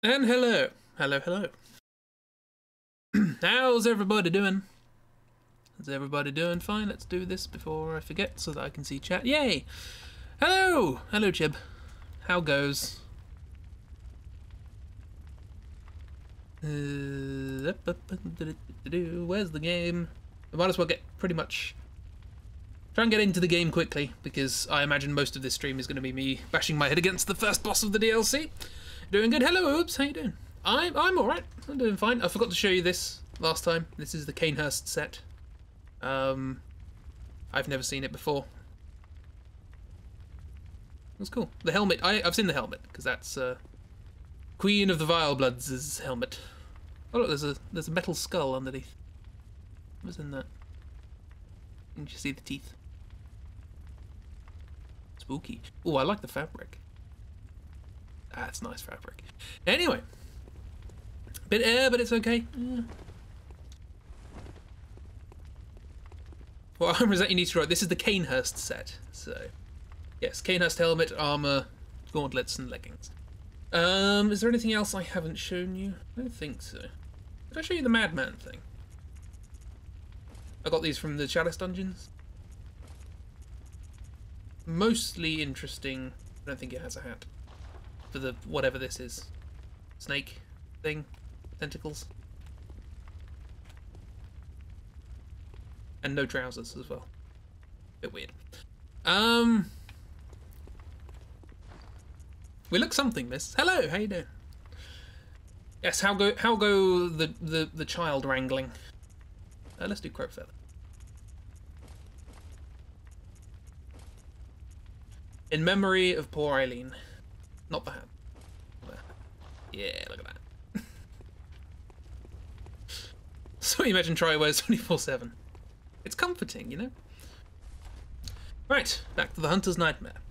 And hello. Hello, hello. How's everybody doing? Is everybody doing fine? Let's do this before I forget so that I can see chat. Yay! Hello! Hello, Chib. How goes? Where's the game? I might as well get pretty much... Try and get into the game quickly, because I imagine most of this stream is going to be me bashing my head against the first boss of the DLC. Doing good. Hello, Oops. How you doing? I'm alright. I'm doing fine. I forgot to show you this last time. This is the Clanhurst Set. I've never seen it before. That's cool. The helmet. I've seen the helmet, because that's Queen of the Vile Bloods' helmet. Oh look, there's a metal skull underneath. What's in that? Didn't you see the teeth? Spooky. Oh, I like the fabric. That's nice fabric. Anyway. Bit air, but it's okay. Yeah. What armor is that you need to write? This is the Clanhurst set. So, yes, Clanhurst helmet, armor, gauntlets, and leggings. Is there anything else I haven't shown you? I don't think so. Did I show you the Madman thing? I got these from the Chalice Dungeons. Mostly interesting. I don't think it has a hat. For the whatever this is. Snake thing. Tentacles. And no trousers as well. Bit weird. We look something, miss. Hello, how you doing? Yes, how go the child wrangling? Let's do Crow Feather. In memory of poor Eileen. Not the hat. Yeah, look at that. So you imagine Try wears 24/7. It's comforting, you know? Right, back to the Hunter's Nightmare.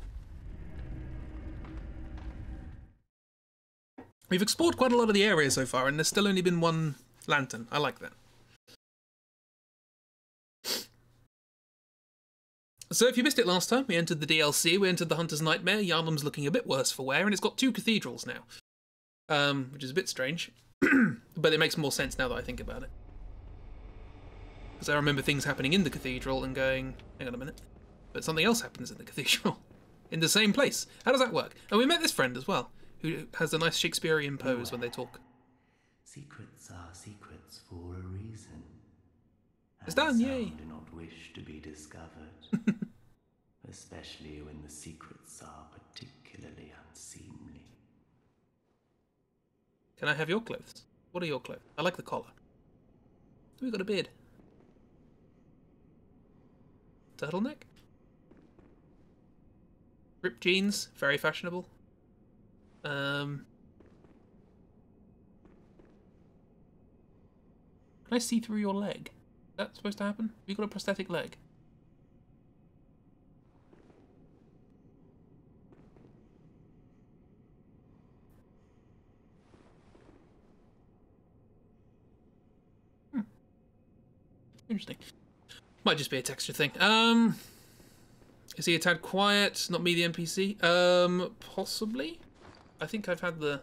We've explored quite a lot of the area so far, and there's still only been one lantern. I like that. So if you missed it last time, we entered the DLC, we entered the Hunter's Nightmare. Yharnam's looking a bit worse for wear, and it's got 2 cathedrals now. Which is a bit strange. But it makes more sense now that I think about it. Because I remember things happening in the cathedral and going, hang on a minute, but something else happens in the cathedral. In the same place. How does that work? And we met this friend as well, who has a nice Shakespearean pose when they talk. Secrets are secrets for a reason. It's done, yay! Some do not wish to be discovered. Especially when the secrets are particularly unseemly. Can I have your clothes? What are your clothes? I like the collar. We got a beard. Turtleneck? Ripped jeans, very fashionable. Can I see through your leg? Is that supposed to happen? Have you got a prosthetic leg? Interesting. Might just be a texture thing. Is he a tad quiet? Not me, the NPC? Possibly? I think I've had the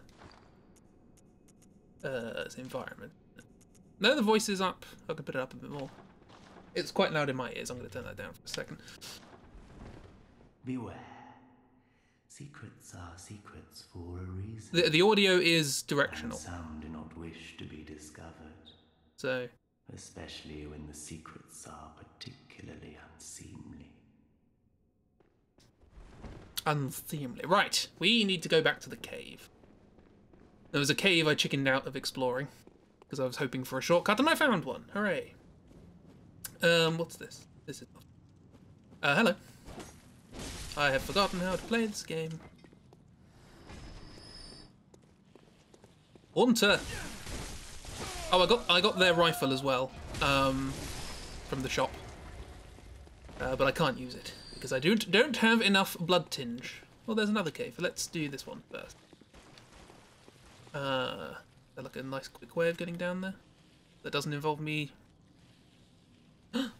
environment. No, the voice is up. I can put it up a bit more. It's quite loud in my ears. I'm going to turn that down for a second. Beware. Secrets are secrets for a reason. The audio is directional. And some do not wish to be discovered. So... especially when the secrets are particularly unseemly. Unseemly. Right, we need to go back to the cave. There was a cave I chickened out of exploring, because I was hoping for a shortcut, and I found one. Hooray. What's this? This is... hello. I have forgotten how to play this game. Haunter! Oh, I got their rifle as well, from the shop, but I can't use it because I don't have enough blood tinge. Well, there's another cave. Let's do this one first. That like a nice quick way of getting down there that doesn't involve me. There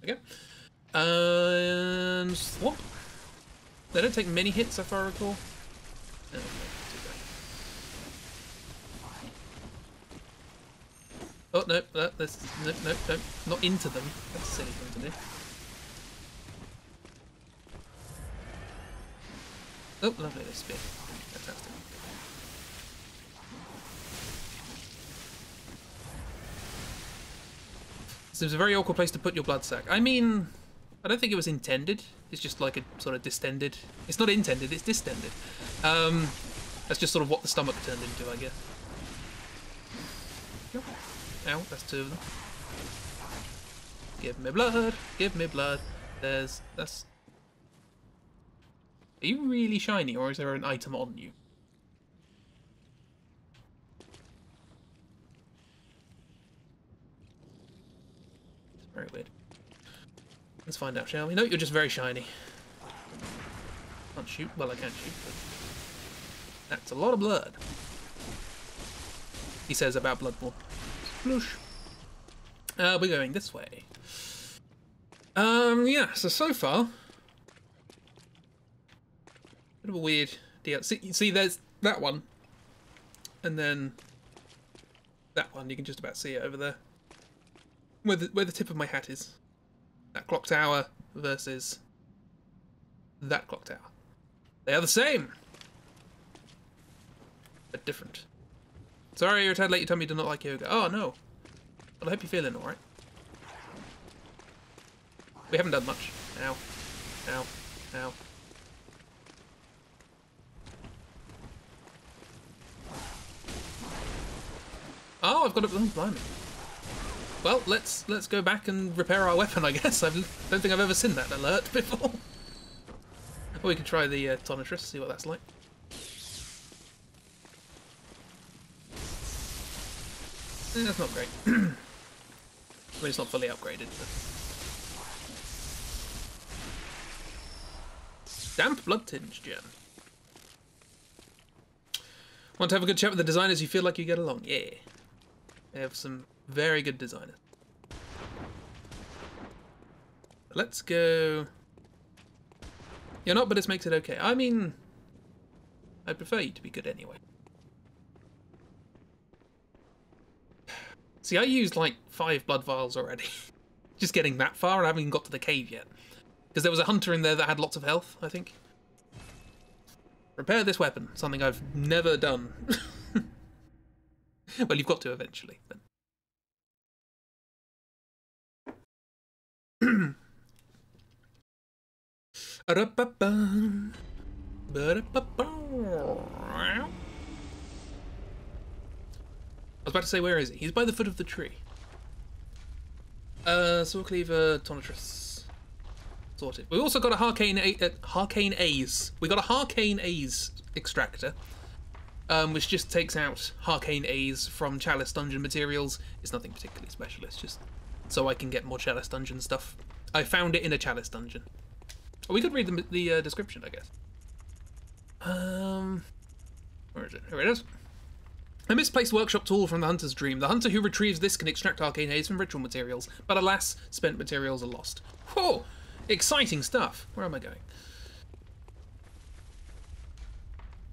we go. and swap. They don't take many hits, if I recall. Oh, okay, oh no, no, not into them. That's a silly thing to do. Oh, lovely, they spear. Fantastic. This is a very awkward place to put your blood sac. I mean, I don't think it was intended. It's just like a sort of distended. It's not intended, it's distended. That's just sort of what the stomach turned into, I guess. Ow, that's two of them. Give me blood, give me blood. That's... Are you really shiny, or is there an item on you? It's very weird. Let's find out, shall we? No, you're just very shiny. Can't shoot. Well, I can shoot, but... That's a lot of blood. He says about Bloodborne. Sploosh. We're going this way. Yeah, so far... Bit of a weird deal. See, there's that one. And then... that one, you can just about see it over there. Where the tip of my hat is. That clock tower versus... that clock tower. They are the same! But different. Sorry, you're a tad late. You told me you do not like yoga. Oh, no. Well, I hope you're feeling alright. We haven't done much. Ow. Ow. Ow. Oh, I've got it. Oh, blimey. Well, let's go back and repair our weapon, I guess. I don't think I've ever seen that alert before. Or we could try the Tonatress, see what that's like. That's not great. I mean, it's not fully upgraded, but... Damp blood tinge gem. Want to have a good chat with the designers? You feel like you get along? Yeah. They have some very good designers. Let's go... You're not, but this makes it okay. I mean... I'd prefer you to be good anyway. See, I used like 5 blood vials already. Just getting that far and I haven't even got to the cave yet. Because there was a hunter in there that had lots of health, I think. Repair this weapon. Something I've never done. Well, you've got to eventually. But... I was about to say, where is he? He's by the foot of the tree. Sword Cleaver, Tonatress. Sorted. We've also got a Harcane A's. We got a Harcane A's extractor, which just takes out Harcane A's from Chalice Dungeon materials. It's nothing particularly special, it's just so I can get more Chalice Dungeon stuff. I found it in a Chalice Dungeon. Oh, we could read the description, I guess. Where is it? Here it is. A misplaced workshop tool from the hunter's dream. The hunter who retrieves this can extract arcane haze from ritual materials, but alas, spent materials are lost. Whoa! Exciting stuff. Where am I going?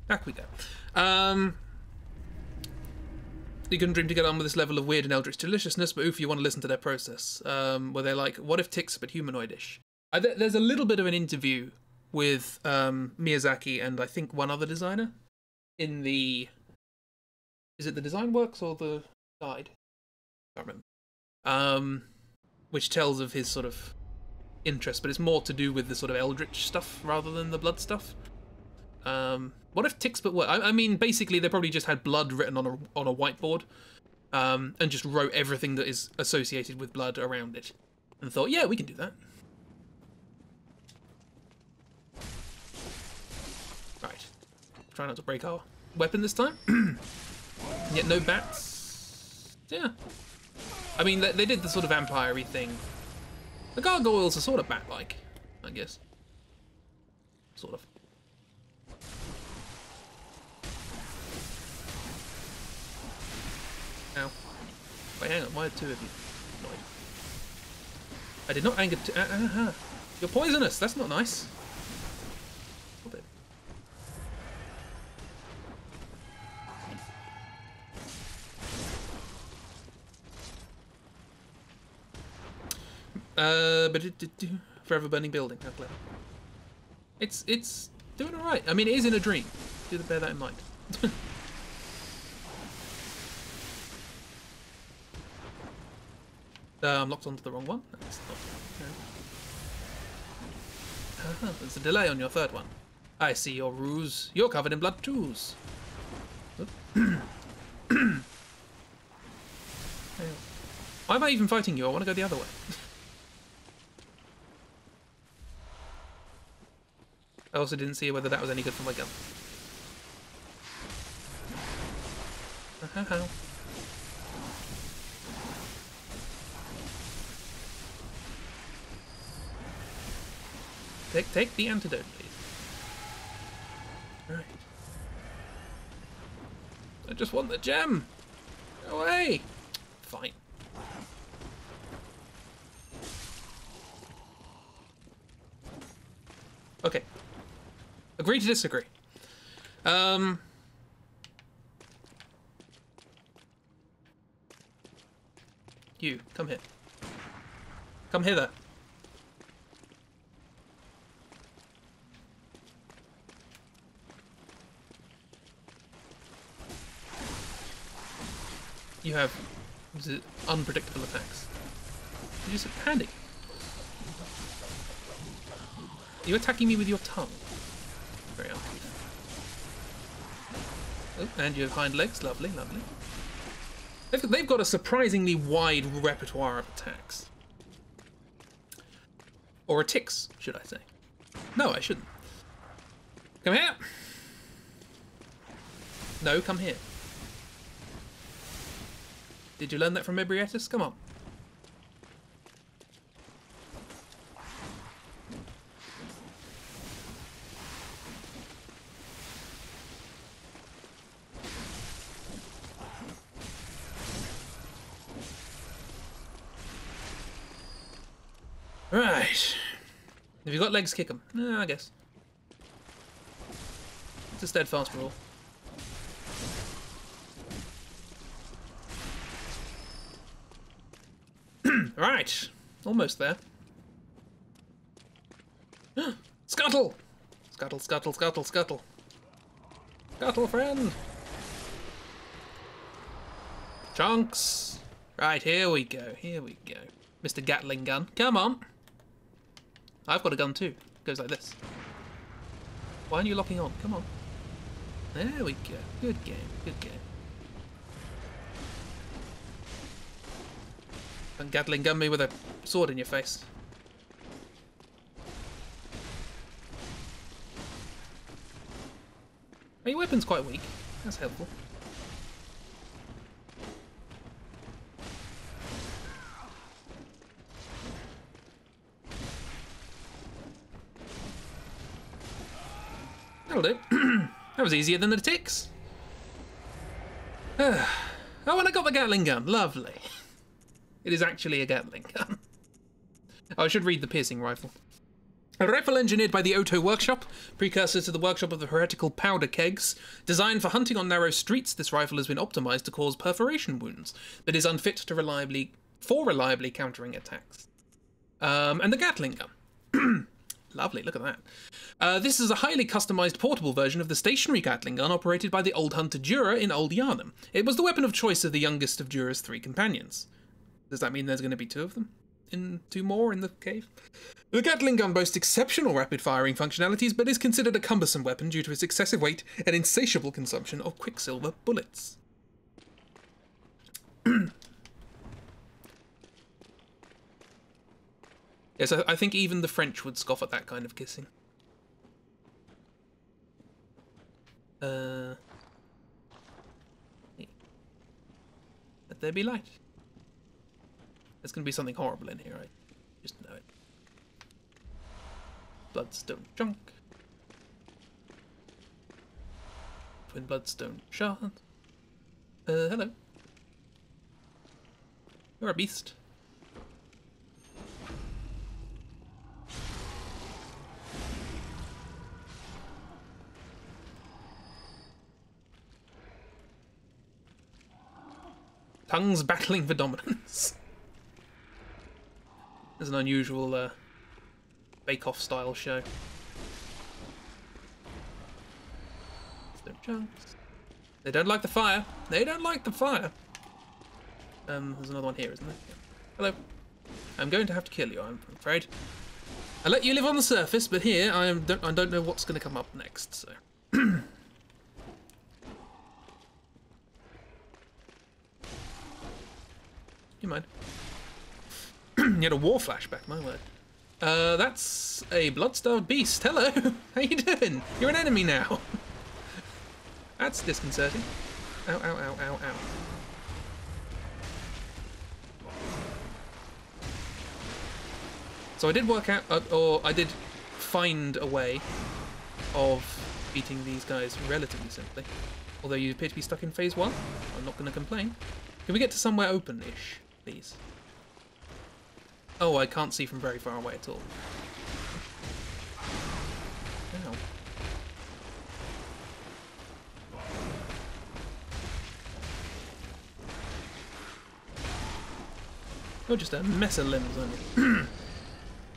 Back we go. You couldn't dream to get on with this level of weird and eldritch deliciousness, but oof, you want to listen to their process. Where they're like, what if ticks but humanoidish? There's a little bit of an interview with Miyazaki and I think one other designer in the... Is it the design works or the guide? I can't remember. Which tells of his sort of interest, but it's more to do with the sort of eldritch stuff rather than the blood stuff. What if ticks but what? I mean, basically they probably just had blood written on a whiteboard, and just wrote everything that is associated with blood around it, and thought, yeah, we can do that. Right. Try not to break our weapon this time. Yet no bats. Yeah. I mean, they did the sort of vampire-y thing. The gargoyles are sort of bat-like, I guess. Sort of. Ow. Wait, hang on. Why are 2 of you annoyed? I did not anger... You're poisonous. That's not nice. Stop it. Forever burning building. How clever. It's doing all right. I mean, it is in a dream. Do bear that in mind. I'm locked onto the wrong one. That's not. There's a delay on your third one. I see your ruse. You're covered in blood tools. Why am I even fighting you? I want to go the other way. I also didn't see whether that was any good for my gun. Take the antidote, please. Right. I just want the gem. Go away. Fine. Okay. Agree to disagree. You, come here. Come hither. You have unpredictable attacks. You just panic. Are you attacking me with your tongue? Very uncouth. Oh, and you have hind legs. Lovely, lovely. They've got a surprisingly wide repertoire of attacks. Or attacks, should I say. No, I shouldn't. Come here. No, come here. Did you learn that from Ebrietus? Come on. Right. If you've got legs, kick them. I guess. It's a steadfast rule. Right. Almost there. Scuttle! Scuttle, scuttle, scuttle, scuttle. Scuttle, friend! Chunks! Right, here we go, here we go. Mr. Gatling Gun, come on! I've got a gun too. Goes like this. Why aren't you locking on? Come on. There we go. Good game, good game. And Gatling Gun me with a sword in your face. Oh, your weapon's quite weak. That's helpful. That'll do. That was easier than the ticks. Oh, and I got the Gatling Gun. Lovely. It is actually a Gatling Gun. Oh, I should read the piercing rifle. A rifle engineered by the Otto Workshop, precursor to the workshop of the heretical powder kegs. Designed for hunting on narrow streets, this rifle has been optimized to cause perforation wounds, but is unfit to reliably countering attacks. And the Gatling Gun. Lovely, look at that. This is a highly customized portable version of the stationary Gatling Gun operated by the old hunter Dura in Old Yharnam. It was the weapon of choice of the youngest of Dura's 3 companions. Does that mean there's going to be 2 of them? Two more in the cave? The Gatling Gun boasts exceptional rapid-firing functionalities, but is considered a cumbersome weapon due to its excessive weight and insatiable consumption of quicksilver bullets. Yes, I think even the French would scoff at that kind of kissing. Let there be light. There's going to be something horrible in here, I just know it. Bloodstone chunk. Twin bloodstone shard. Hello. You're a beast. Tongues battling for dominance. There's an unusual bake-off style show. Stone chunks. They don't like the fire. They don't like the fire. There's another one here, isn't there? Yeah. Hello. I'm going to have to kill you, I'm afraid. I let you live on the surface, but here I don't know what's going to come up next. So. You mind? You had a war flashback, my word. That's a blood-starved beast. Hello. How you doing? You're an enemy now. That's disconcerting. Ow, ow, ow, ow, ow. So I did work out, or I did find a way of beating these guys relatively simply. Although you appear to be stuck in phase 1. I'm not going to complain. Can we get to somewhere open-ish, please? Oh, I can't see from very far away at all. Ow. You're just a mess of limbs, aren't you?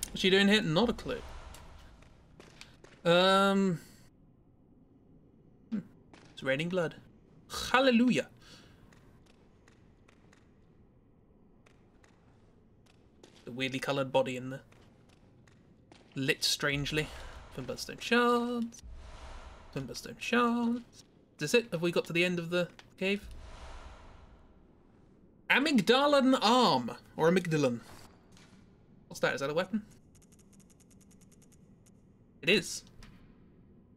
What's she doing here? Not a clue. It's raining blood. Hallelujah. The weirdly coloured body in there. Lit strangely. Twinbustone shards. Twinbustone shards. Is this it? Have we got to the end of the cave? Amygdalin Arm. Or Amygdalin. What's that? Is that a weapon? It is.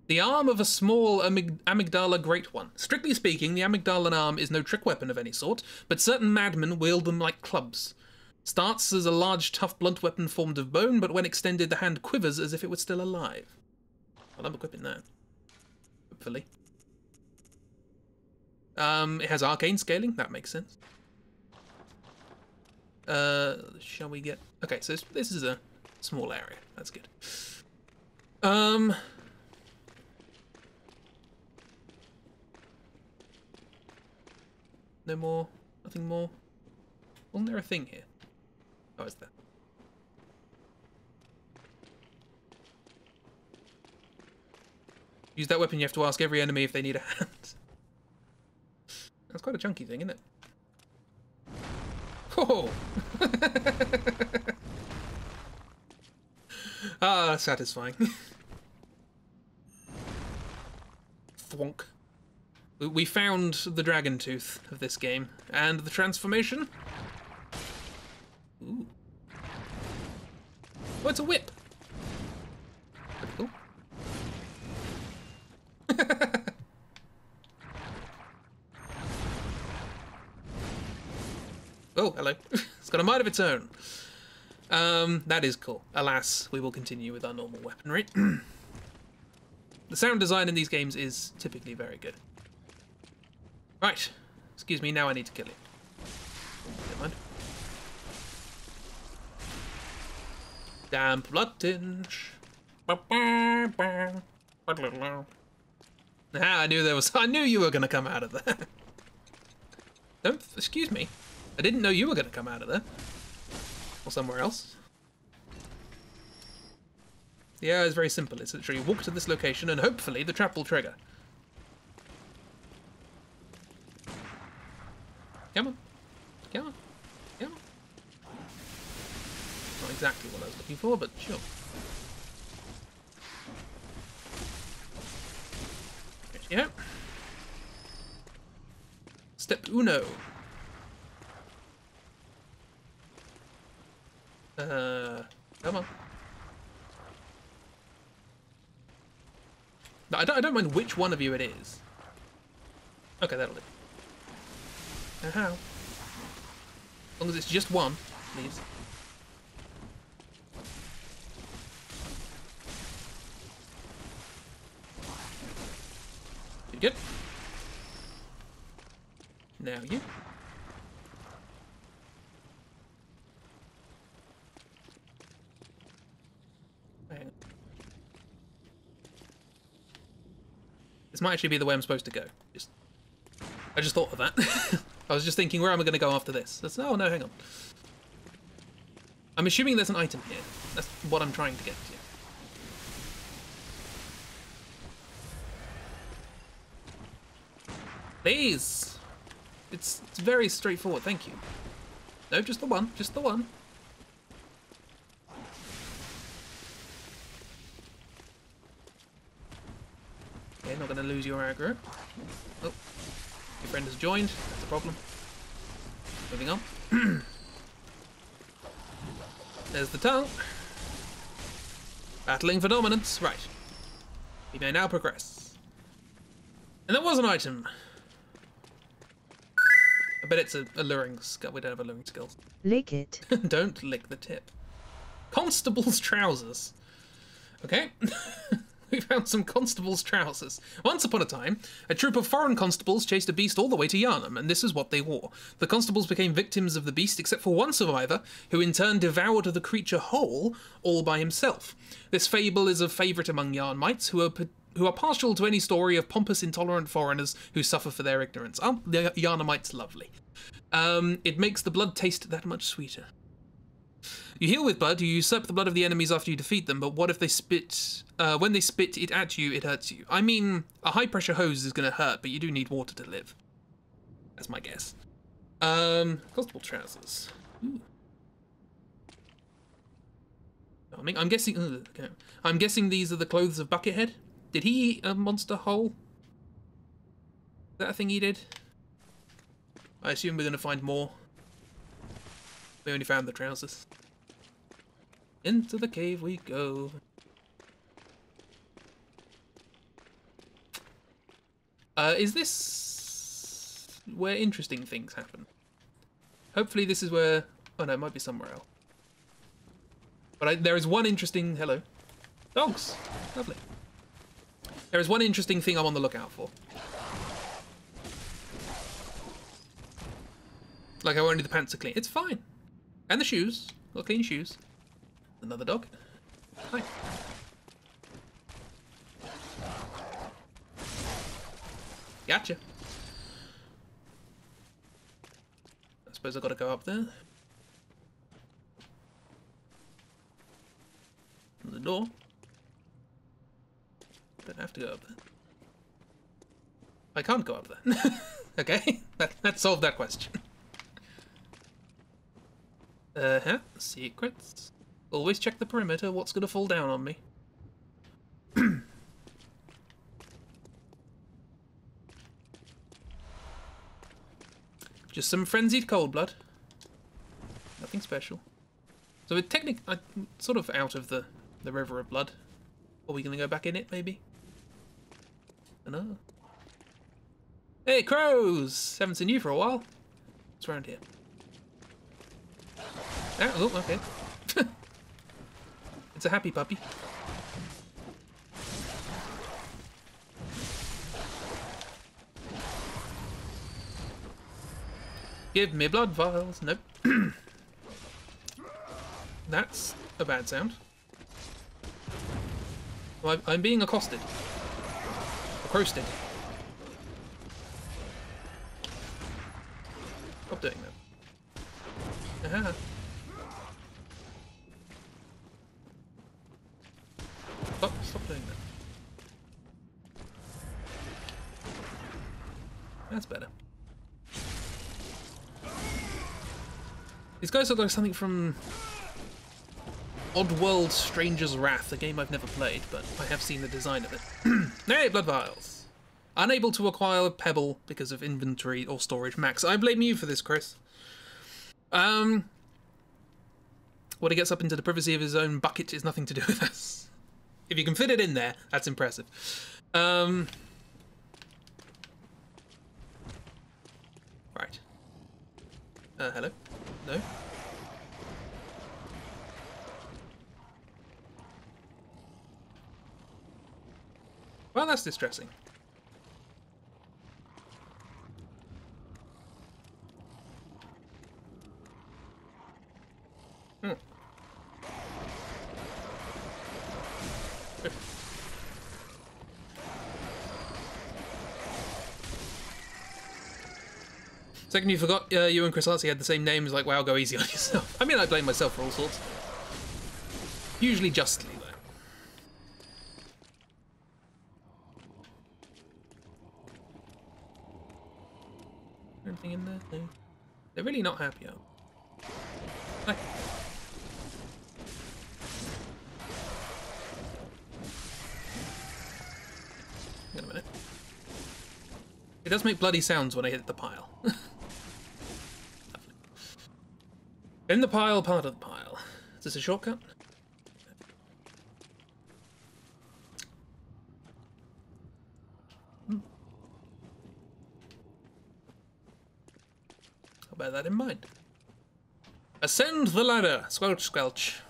The arm of a small Amygdala Great One. Strictly speaking, the Amygdalin Arm is no trick weapon of any sort, but certain madmen wield them like clubs. Starts as a large, tough, blunt weapon formed of bone, but when extended, the hand quivers as if it were still alive. Well, I'm equipping that. Hopefully. It has arcane scaling. That makes sense. Shall we get... Okay, so this is a small area. That's good. No more? Nothing more? Wasn't there a thing here? Oh, it's there. Use that weapon, you have to ask every enemy if they need a hand. That's quite a chunky thing, isn't it? Oh! Ah, satisfying. Thwonk. We found the dragon tooth of this game. And the transformation? Ooh. Oh, it's a whip! Pretty cool. Oh, hello. It's got a mind of its own. That is cool. Alas, we will continue with our normal weaponry. The sound design in these games is typically very good. Right. Excuse me, now I need to kill you. Never mind. Damp blood tinge. I knew there was. I knew you were going to come out of there. Don't. Excuse me. I didn't know you were going to come out of there. Or somewhere else. Yeah, it's very simple. It's literally walk to this location and hopefully the trap will trigger. Come on. Come on. Come on. Not exactly what I was looking for, but sure. Yeah. Step uno. Come on. No, I don't mind which one of you it is. Okay, that'll do. Now how? As long as it's just one, please. Good. Now you. Hang on. This might actually be the way I'm supposed to go. I just thought of that. I was just thinking, where am I going to go after this? Oh, no, hang on. I'm assuming there's an item here. That's what I'm trying to get to. Please! It's very straightforward, thank you. No, just the one, just the one. Okay, not going to lose your aggro. Oh, your friend has joined, that's a problem. Moving on. There's the tongue. Battling for dominance, right. We may now progress. And there was an item. I bet it's a luring skill. We don't have alluring skills. Lick it. Don't lick the tip. Constables Trousers. Okay. We found some Constables Trousers. Once upon a time, a troop of foreign constables chased a beast all the way to Yharnam, and this is what they wore. The constables became victims of the beast except for one survivor, who in turn devoured the creature whole, all by himself. This fable is a favourite among Yharnamites, who are partial to any story of pompous, intolerant foreigners who suffer for their ignorance. Oh, the Yharnamites lovely. It makes the blood taste that much sweeter. You heal with blood, you usurp the blood of the enemies after you defeat them, but what if they spit... when they spit it at you, it hurts you. I mean, a high-pressure hose is going to hurt, but you do need water to live. That's my guess. Constable Trousers. Ooh. I'm guessing... okay. I'm guessing these are the clothes of Buckethead. Did he eat a monster whole? Is that a thing he did? I assume we're going to find more. We only found the trousers. Into the cave we go. Is this where interesting things happen? Hopefully this is where... oh no, it might be somewhere else. But there is one interesting... hello. Dogs! Lovely. There is one interesting thing I'm on the lookout for. Like, how only the pants are clean. It's fine. And the shoes. Got clean shoes. Another dog. Hi. Gotcha. I suppose I've got to go up there. The door. Don't have to go up there. I can't go up there. Okay, that solved that question. Secrets. Always check the perimeter. What's gonna fall down on me? Just some frenzied cold blood. Nothing special. So we're technically sort of out of the river of blood. Are we gonna go back in it, maybe? I don't know. Hey, crows! Haven't seen you for a while. What's around here? Oh, okay. It's a happy puppy. Give me blood vials. Nope. That's a bad sound. Well, I'm being accosted. Accosted. Stop doing that. Aha. Stop doing that. That's better. These guys look like something from Oddworld Stranger's Wrath, a game I've never played, but I have seen the design of it. Hey, blood vials! Unable to acquire a pebble because of inventory or storage max. I blame you for this, Chris. When he gets up into the privacy of his own bucket is nothing to do with us. If you can fit it in there, that's impressive. Right. Hello? No? Well, that's distressing. Hmm. Second, you forgot you and Chris Artsy had the same names, like, wow, go easy on yourself. I mean, I blame myself for all sorts. Usually justly, though. Anything in there? No. They're really not happy, are they? Wait a minute. It does make bloody sounds when I hit the pile. In the pile, part of the pile. Is this a shortcut? I'll bear that in mind. Ascend the ladder! Squelch, squelch.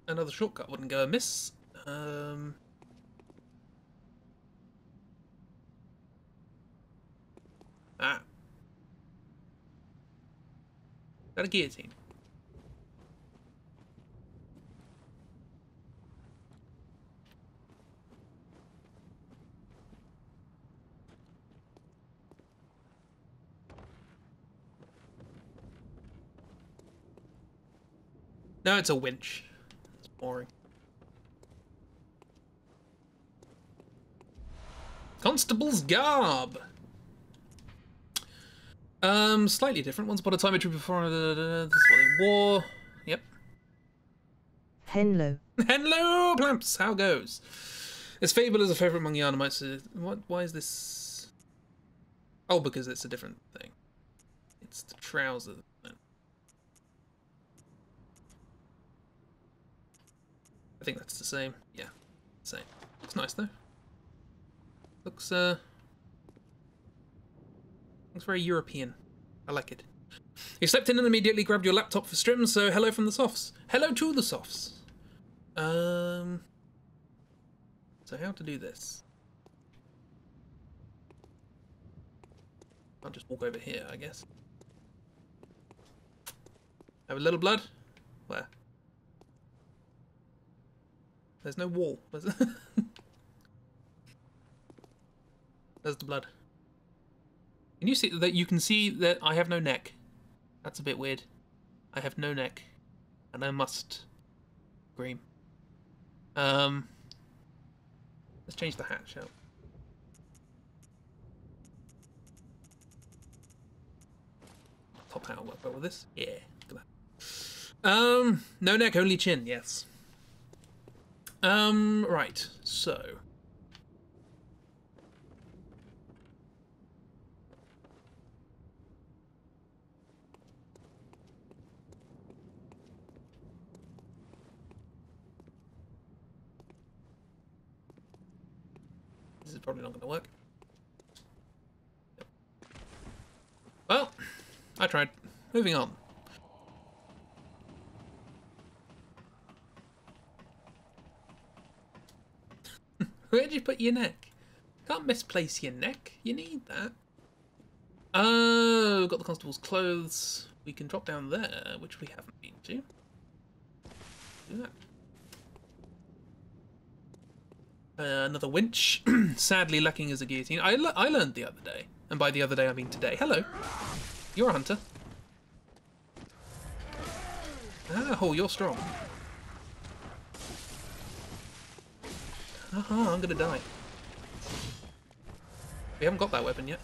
Another shortcut wouldn't go amiss. Ah. Is that a guillotine? No, it's a winch. It's boring. Constable's garb. Slightly different. Once upon a time, a troop before. This is what they wore. Yep. Hello. Hello, Plamps. How goes? This fable is a favourite among Yharnamites. What? Why is this? Oh, because it's a different thing. It's the trousers. No. I think that's the same. Yeah, same. Looks nice though. Looks very European. I like it. You slept in and immediately grabbed your laptop for stream, so hello from the softs. Hello to the softs. So how to do this? I'll just walk over here, I guess. Have a little blood? Where? There's no wall. There's the blood. Can you see that? You can see that I have no neck. That's a bit weird. I have no neck, and I must scream. Let's change the hat, shall we? Top hat will work well with this. Yeah, look at that. No neck, only chin. Yes. Right. So. This is probably not going to work. Well, I tried. Moving on. Where'd you put your neck? Can't misplace your neck. You need that. Oh, we've got the constable's clothes. We can drop down there, which we haven't been to. Do that. Another winch, sadly lacking as a guillotine. I learned the other day, and by the other day I mean today. Hello, you're a hunter. Oh, you're strong. Aha, I'm gonna die. We haven't got that weapon yet.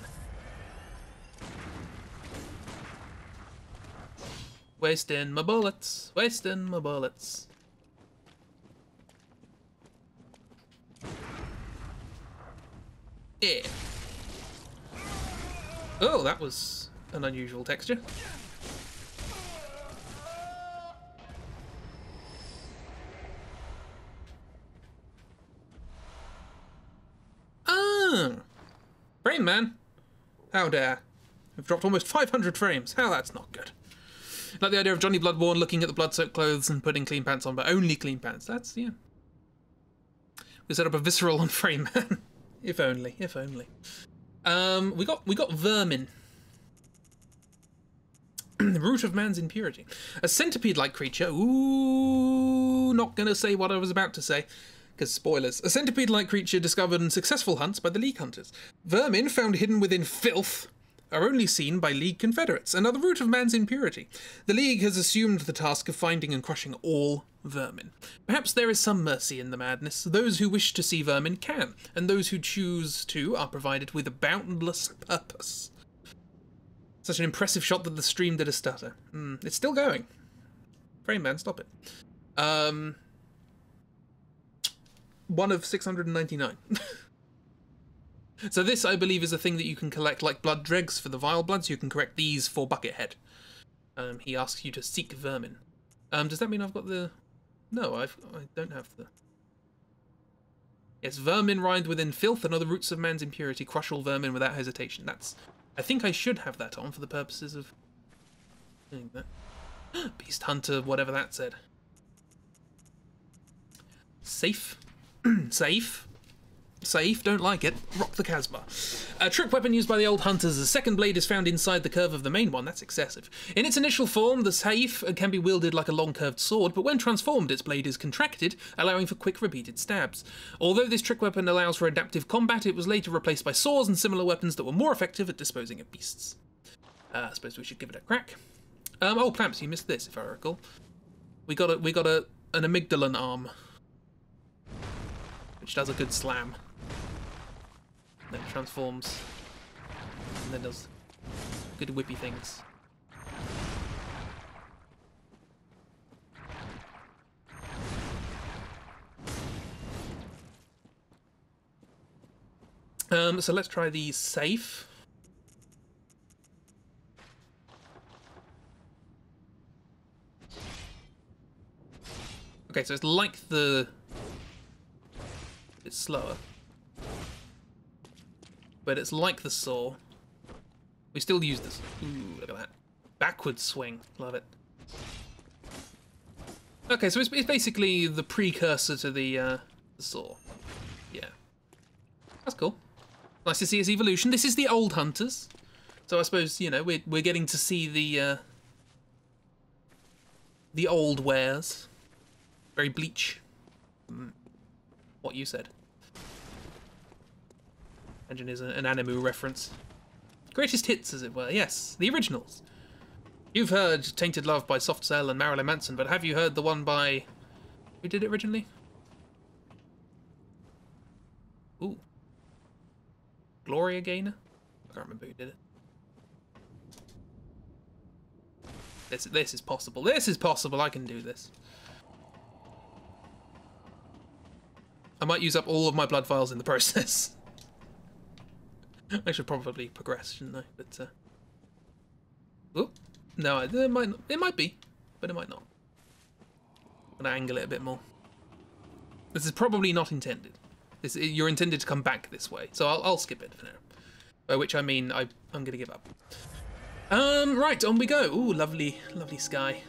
Wasting my bullets, wasting my bullets. Yeah. Oh, that was an unusual texture. Ah! Frame man! How dare. We've dropped almost 500 frames. How that's not good. Like the idea of Johnny Bloodborne looking at the blood-soaked clothes and putting clean pants on, but only clean pants. That's, yeah. We set up a visceral on Frame man. If only, if only. We got Vermin. The root of man's impurity. A centipede-like creature. Ooh, not gonna say what I was about to say. because spoilers. A centipede-like creature discovered in successful hunts by the League hunters. Vermin found hidden within filth are only seen by League confederates and are the root of man's impurity. The League has assumed the task of finding and crushing all vermin. Perhaps there is some mercy in the madness. Those who wish to see vermin can, and those who choose to are provided with a boundless purpose. Such an impressive shot that the stream did a stutter. It's still going. Frame man, stop it. 1 of 699. So this, I believe, is a thing that you can collect, like blood dregs for the vile bloods. You can collect these for Buckethead. He asks you to seek vermin. Does that mean I've got the... No, I don't have the... Yes, vermin writhed within filth and other roots of man's impurity. Crush all vermin without hesitation. That's... I think I should have that on for the purposes of doing that. Beast Hunter, whatever that said. Safe. Safe. Safe, don't like it. Rock the Casbah. A trick weapon used by the old hunters. The second blade is found inside the curve of the main one. That's excessive. In its initial form, the safe can be wielded like a long curved sword, but when transformed, its blade is contracted, allowing for quick repeated stabs. Although this trick weapon allows for adaptive combat, it was later replaced by saws and similar weapons that were more effective at disposing of beasts. I suppose we should give it a crack. Oh, Plamps, you missed this, if I recall. We got an Amygdalin Arm, which does a good slam. Then it transforms, and then does good whippy things. So let's try the safe. Okay, so it's like the... It's slower. But it's like the saw. We still use this. Ooh, look at that. Backwards swing. Love it. Okay, so it's basically the precursor to the saw. Yeah. That's cool. Nice to see its evolution. This is the old hunters. So I suppose, you know, we're getting to see the old wares. Very bleach. What you said. Engine is an Animu reference. Greatest hits, as it were. Yes, the originals. You've heard Tainted Love by Soft Cell and Marilyn Manson, but have you heard the one by... Who did it originally? Ooh. Gloria Gaynor? I can't remember who did it. This is possible. This is possible. I can do this. I might use up all of my blood vials in the process. I should probably progress, shouldn't I? But oh no, it might be, but it might not. I'm gonna angle it a bit more. This is probably not intended. You're intended to come back this way, so I'll skip it for now. By which I mean I'm gonna give up. Right, on we go. Ooh, lovely, lovely sky.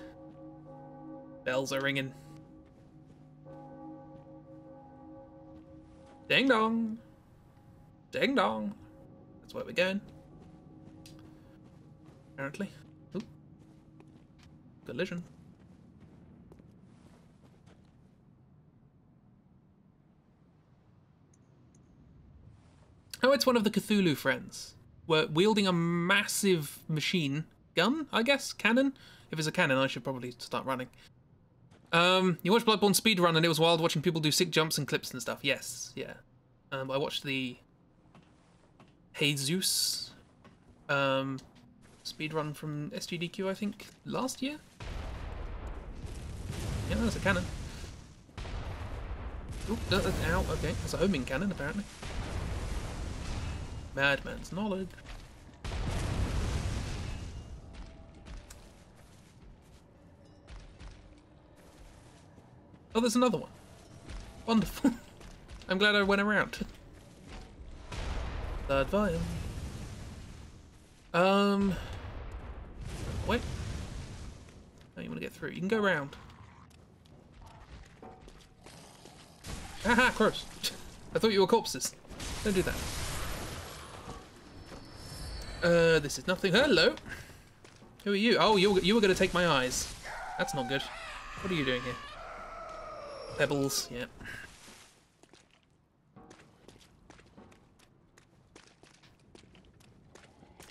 Bells are ringing. Ding dong. Ding dong. That's where we're going. Apparently. Ooh. Collision. Oh, it's one of the Cthulhu friends. We're wielding a massive machine gun, I guess? Cannon? If it's a cannon, I should probably start running. You watched Bloodborne speedrun and it was wild watching people do sick jumps and clips and stuff. Yes, yeah. I watched the Jesus speedrun from SGDQ, I think, last year? Yeah, that's a cannon. Oop, ow, okay. That's a homing cannon, apparently. Madman's knowledge. Oh, there's another one. Wonderful. I'm glad I went around. Third vial. Wait. Oh, you want to get through. You can go around. Haha, crows. I thought you were corpses. Don't do that. This is nothing. Hello. Who are you? Oh, you were going to take my eyes. That's not good. What are you doing here? Pebbles, yeah.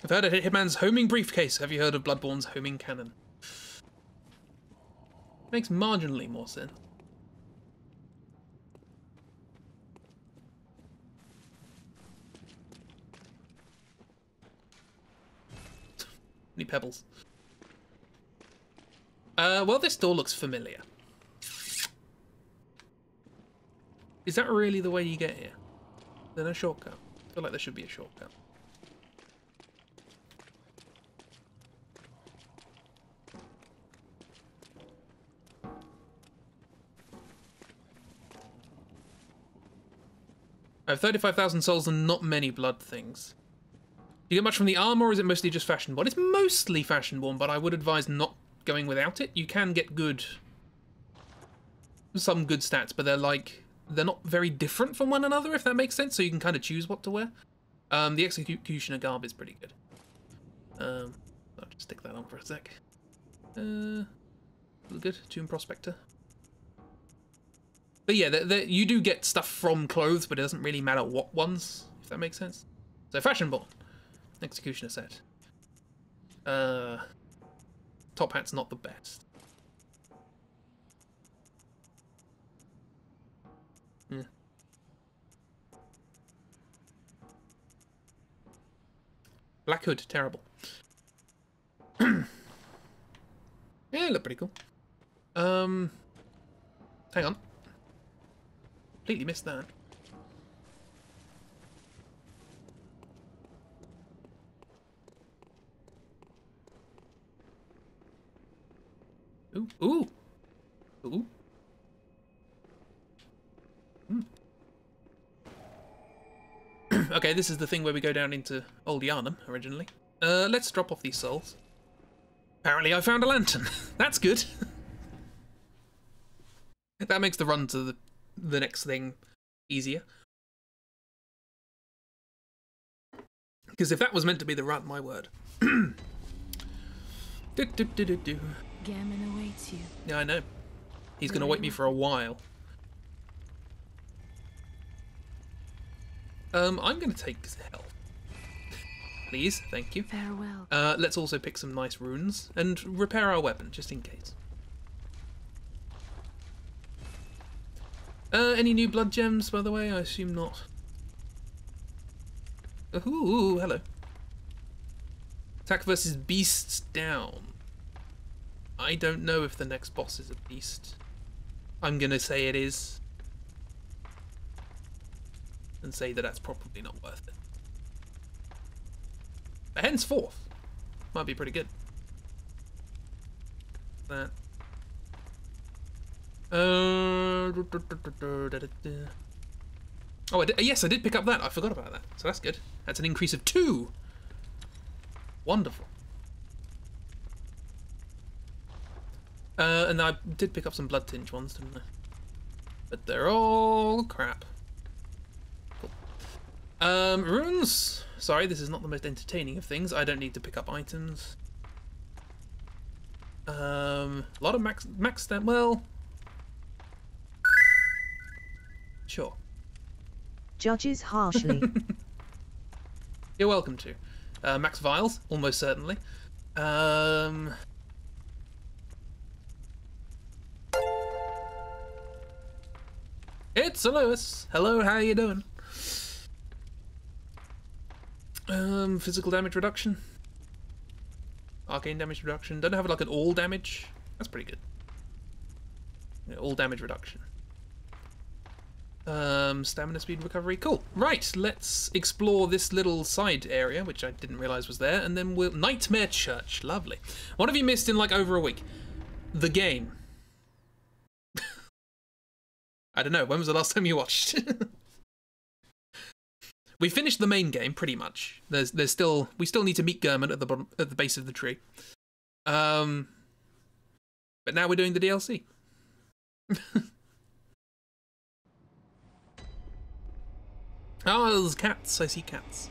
I've heard of Hitman's homing briefcase. Have you heard of Bloodborne's homing cannon? Makes marginally more sense. Any pebbles? Well, this door looks familiar. Is that really the way you get here? Is there no shortcut? I feel like there should be a shortcut. I have 35,000 souls and not many blood things. Do you get much from the armor, or is it mostly just fashion-born? It's mostly fashion-born, but I would advise not going without it. You can get some good stats, but they're not very different from one another, if that makes sense, so you can kind of choose what to wear. The Executioner garb is pretty good. I'll just stick that on for a sec. Good. Tomb Prospector. But yeah, you do get stuff from clothes, but it doesn't really matter what ones, if that makes sense. So, fashion-born. Executioner set. Top hat's not the best. Yeah. Black hood, terrible. Yeah, look pretty cool. Hang on. Completely missed that. Ooh, ooh, ooh. Okay, this is the thing where we go down into old Yharnam originally. Let's drop off these souls. Apparently I found a lantern. That's good. That makes the run to the next thing easier. Because if that was meant to be the run, my word. Gammon awaits you. Yeah, I know. He's going to wait me for a while. I'm going to take health. Please, thank you. Farewell. Let's also pick some nice runes and repair our weapon, just in case. Any new blood gems, by the way? I assume not. Ooh, hello. Attack versus beasts down. I don't know if the next boss is a beast. I'm gonna say it is. And say that that's probably not worth it. But henceforth, might be pretty good. That. Oh, yes, I did pick up that. I forgot about that. So that's good. That's an increase of 2. Wonderful. And I did pick up some blood tinge ones, didn't I? But they're all crap. Cool. Runes. Sorry, this is not the most entertaining of things. I don't need to pick up items. A lot of max stamp. Well, sure. Judges harshly. You're welcome to. Max vials, almost certainly. It's Lewis. Hello, how you doing? Physical damage reduction. Arcane damage reduction. Don't have like an all damage. That's pretty good. Yeah, all damage reduction. Stamina speed recovery. Cool. Right, let's explore this little side area, which I didn't realise was there, and then we'll... Nightmare Church. Lovely. What have you missed in like over a week? The game. I don't know. When was the last time you watched? We finished the main game pretty much. We still need to meet Gurman at the bottom, at the base of the tree. But now we're doing the DLC. Oh, there's cats. I see cats.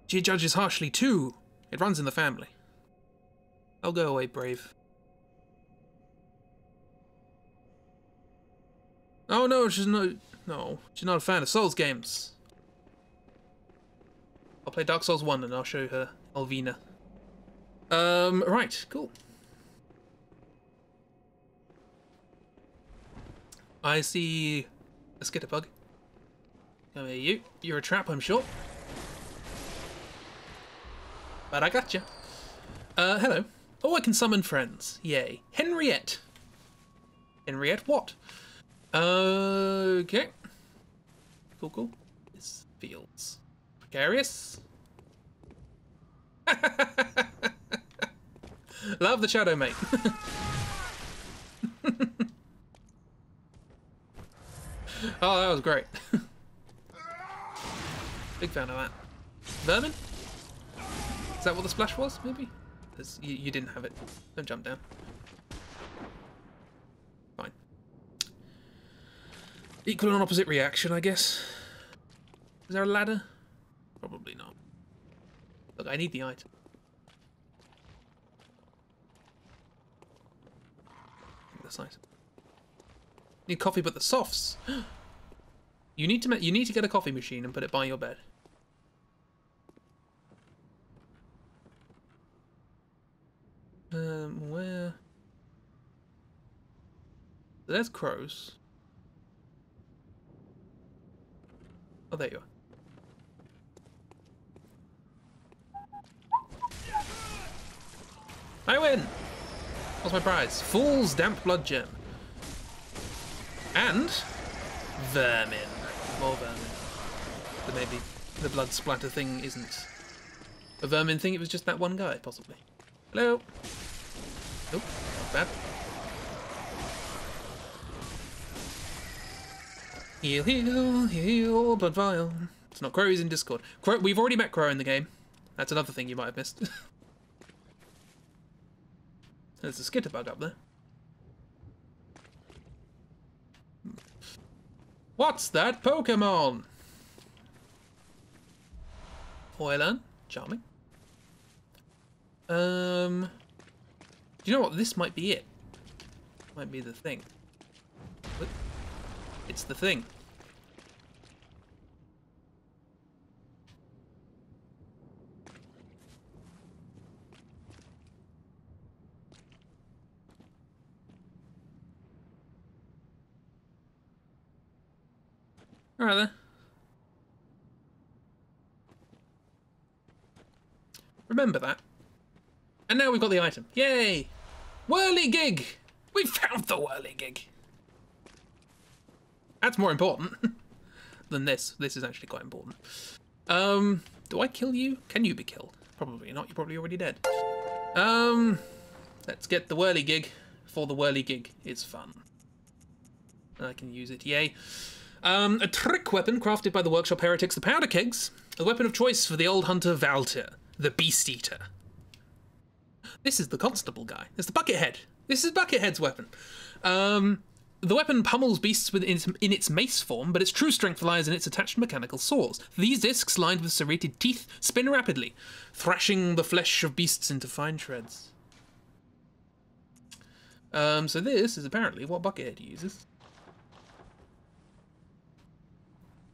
She judges harshly too. It runs in the family. I'll go away, brave. Oh no, she's not a fan of Souls games. I'll play Dark Souls 1 and I'll show her Alvina. Right, cool. I see a skitterbug. Come here, you. You're a trap, I'm sure. But I gotcha. Hello. Oh, I can summon friends. Yay. Henriette. Henriette what? Okay. Cool, cool. This feels precarious. Love the shadow, mate. Oh, that was great. Big fan of that. Vermin? Is that what the splash was, maybe? You didn't have it. Don't jump down. Fine. Equal and opposite reaction, I guess. Is there a ladder? Probably not. Look, I need the item. This item. Need coffee, but the softs. You need to get a coffee machine and put it by your bed. Where? There's crows. Oh, there you are. I win! What's my prize? Fool's Damp Blood Gem. And Vermin. More Vermin. But maybe the blood splatter thing isn't a Vermin thing, it was just that one guy, possibly. Hello? Nope, not bad. Heal, heal, heal, blood vial. It's not Crow, he's in Discord. Crow, we've already met Crow in the game. That's another thing you might have missed. There's a skitterbug up there. What's that Pokemon? Oilan, charming. Do you know what? This might be it. Might be the thing. Look. It's the thing. Alright then. Remember that. And now we've got the item. Yay! Whirligig! We found the whirligig! That's more important than this. This is actually quite important. Do I kill you? Can you be killed? Probably not. You're probably already dead. Let's get the whirligig for the whirligig. It's fun. I can use it. Yay. A trick weapon crafted by the workshop heretics, the powder kegs. A weapon of choice for the old hunter Valter, the beast eater. This is the constable guy. It's the Buckethead. This is Buckethead's weapon. The weapon pummels beasts in its mace form, but its true strength lies in its attached mechanical saws. These discs, lined with serrated teeth, spin rapidly, thrashing the flesh of beasts into fine shreds. So this is apparently what Buckethead uses.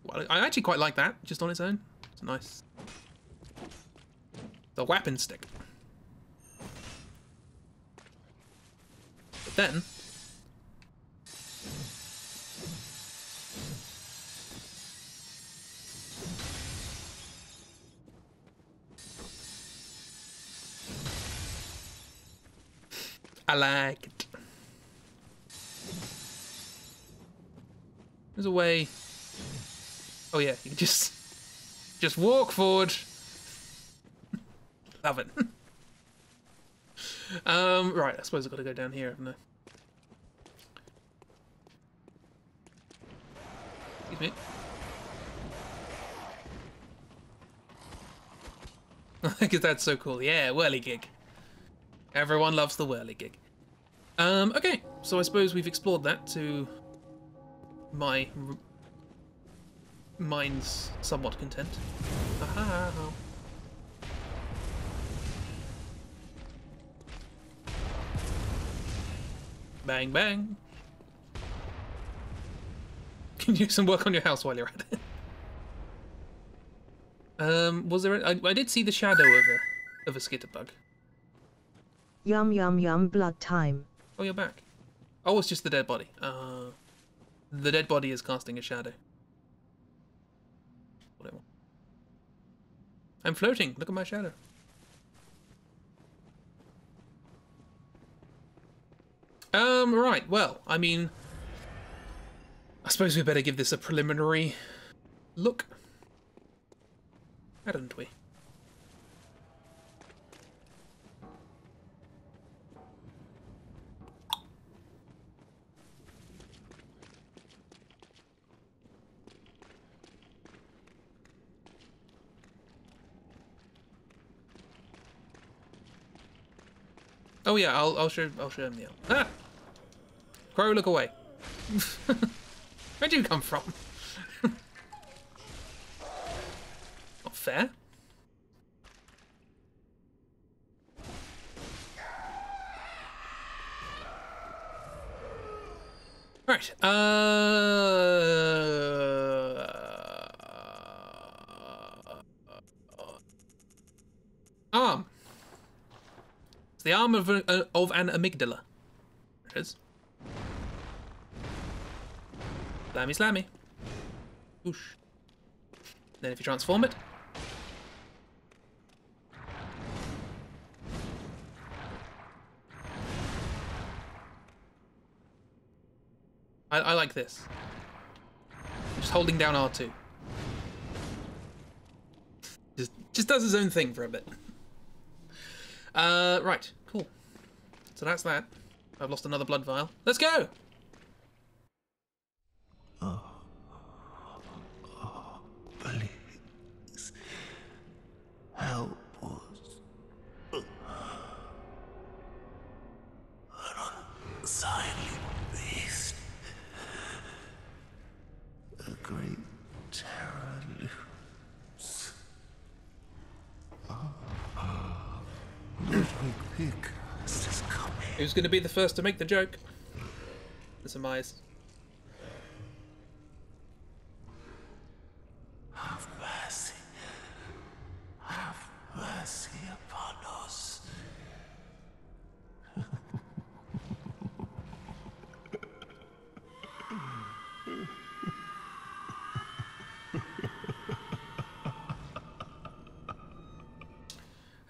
Well, I actually quite like that, just on its own. It's nice. The weapon stick. But then... I like it. There's a way... Oh yeah, you can just walk forward. Love it. Right, I suppose I've got to go down here, haven't I? Excuse me. Because that's so cool. Yeah, whirligig. Everyone loves the whirligig. Okay, so I suppose we've explored that to my mind's somewhat content. Aha. Bang, bang. Can you do some work on your house while you're at it? Was there? I did see the shadow of a skitterbug. Yum yum yum blood time. Oh, you're back. Oh, it's just the dead body. The dead body is casting a shadow. Whatever. I'm floating. Look at my shadow. Right. Well, I mean, I suppose we better give this a preliminary look, hadn't we? Oh yeah, I'll show him the ah! Crow, look away. Where'd you come from? Not fair. Right. Arm. It's the arm of an amygdala. There it is. Slammy, slammy. Whoosh. Then if you transform it. I like this. Just holding down R2. Just does his own thing for a bit. Right, cool. So that's that. I've lost another blood vial. Let's go! Please. Help us. An unsightly beast. A great terror looms. Ludwig is coming. Who's going to be the first to make the joke? The surmise. Have mercy. Have mercy upon us.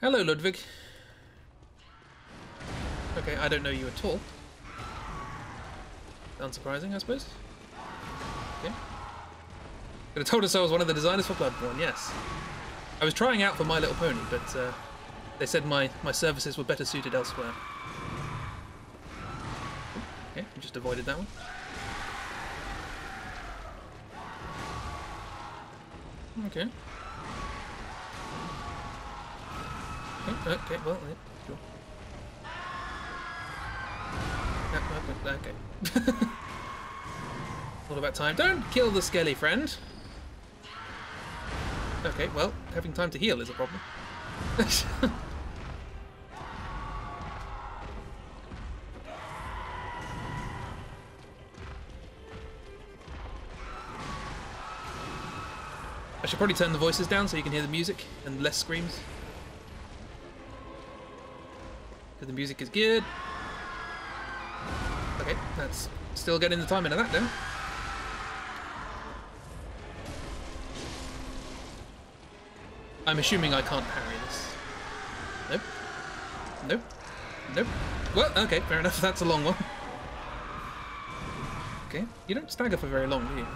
Hello, Ludwig. Okay, I don't know you at all. Unsurprising, I suppose. Okay. Could have told us I was one of the designers for Bloodborne, yes. I was trying out for My Little Pony, but they said my services were better suited elsewhere. Okay, I just avoided that one. Okay. Okay, well, yeah, sure. Okay. All about time. Don't kill the skelly friend. Okay, well, having time to heal is a problem. I should probably turn the voices down so you can hear the music and less screams. Because the music is good. Okay, that's still getting the time into that then. I'm assuming I can't parry this. Nope. Nope. Nope. Well, okay, fair enough. That's a long one. Okay, you don't stagger for very long, do you?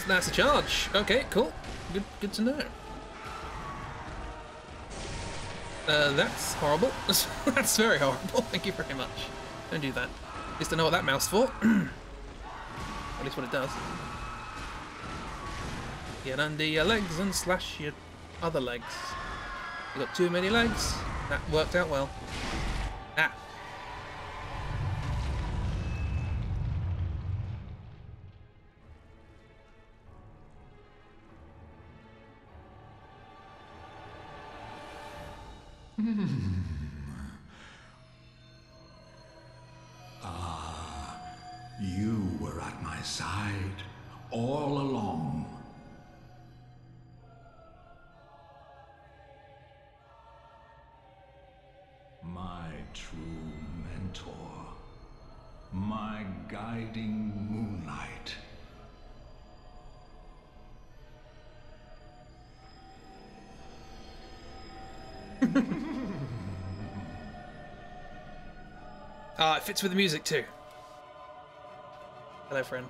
That's a charge. Okay, cool. Good to know. That's horrible. That's very horrible. Thank you very much. Don't do that. At least I know what that mouth's for. At least what it does. Get under your legs and slash your other legs. You got too many legs. That worked out well. Ah. side, all along. My true mentor, my guiding moonlight. Ah, it fits with the music too. Hello, friend.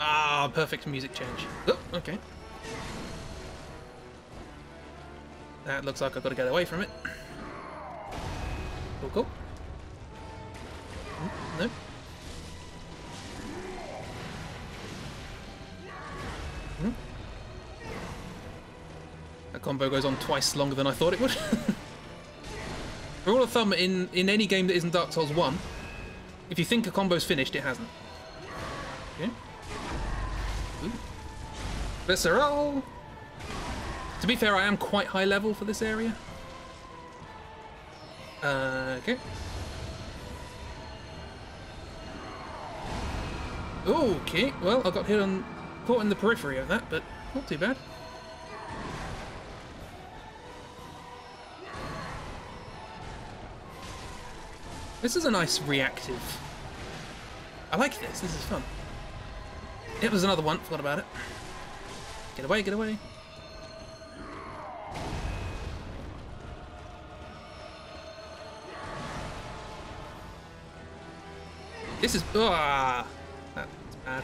Ah, perfect music change. Oh, okay. That looks like I've got to get away from it. Cool, cool. No. That combo goes on twice longer than I thought it would. For rule of thumb, in any game that isn't Dark Souls 1, if you think a combo's finished, it hasn't. Okay. Ooh. Visceral! To be fair, I am quite high level for this area. Okay. Okay, well, I got caught in the periphery of that, but not too bad. This is a nice reactive. I like this. This is fun. Yep, there's another one. Forgot about it. Get away, get away. This is... Ah, that's bad.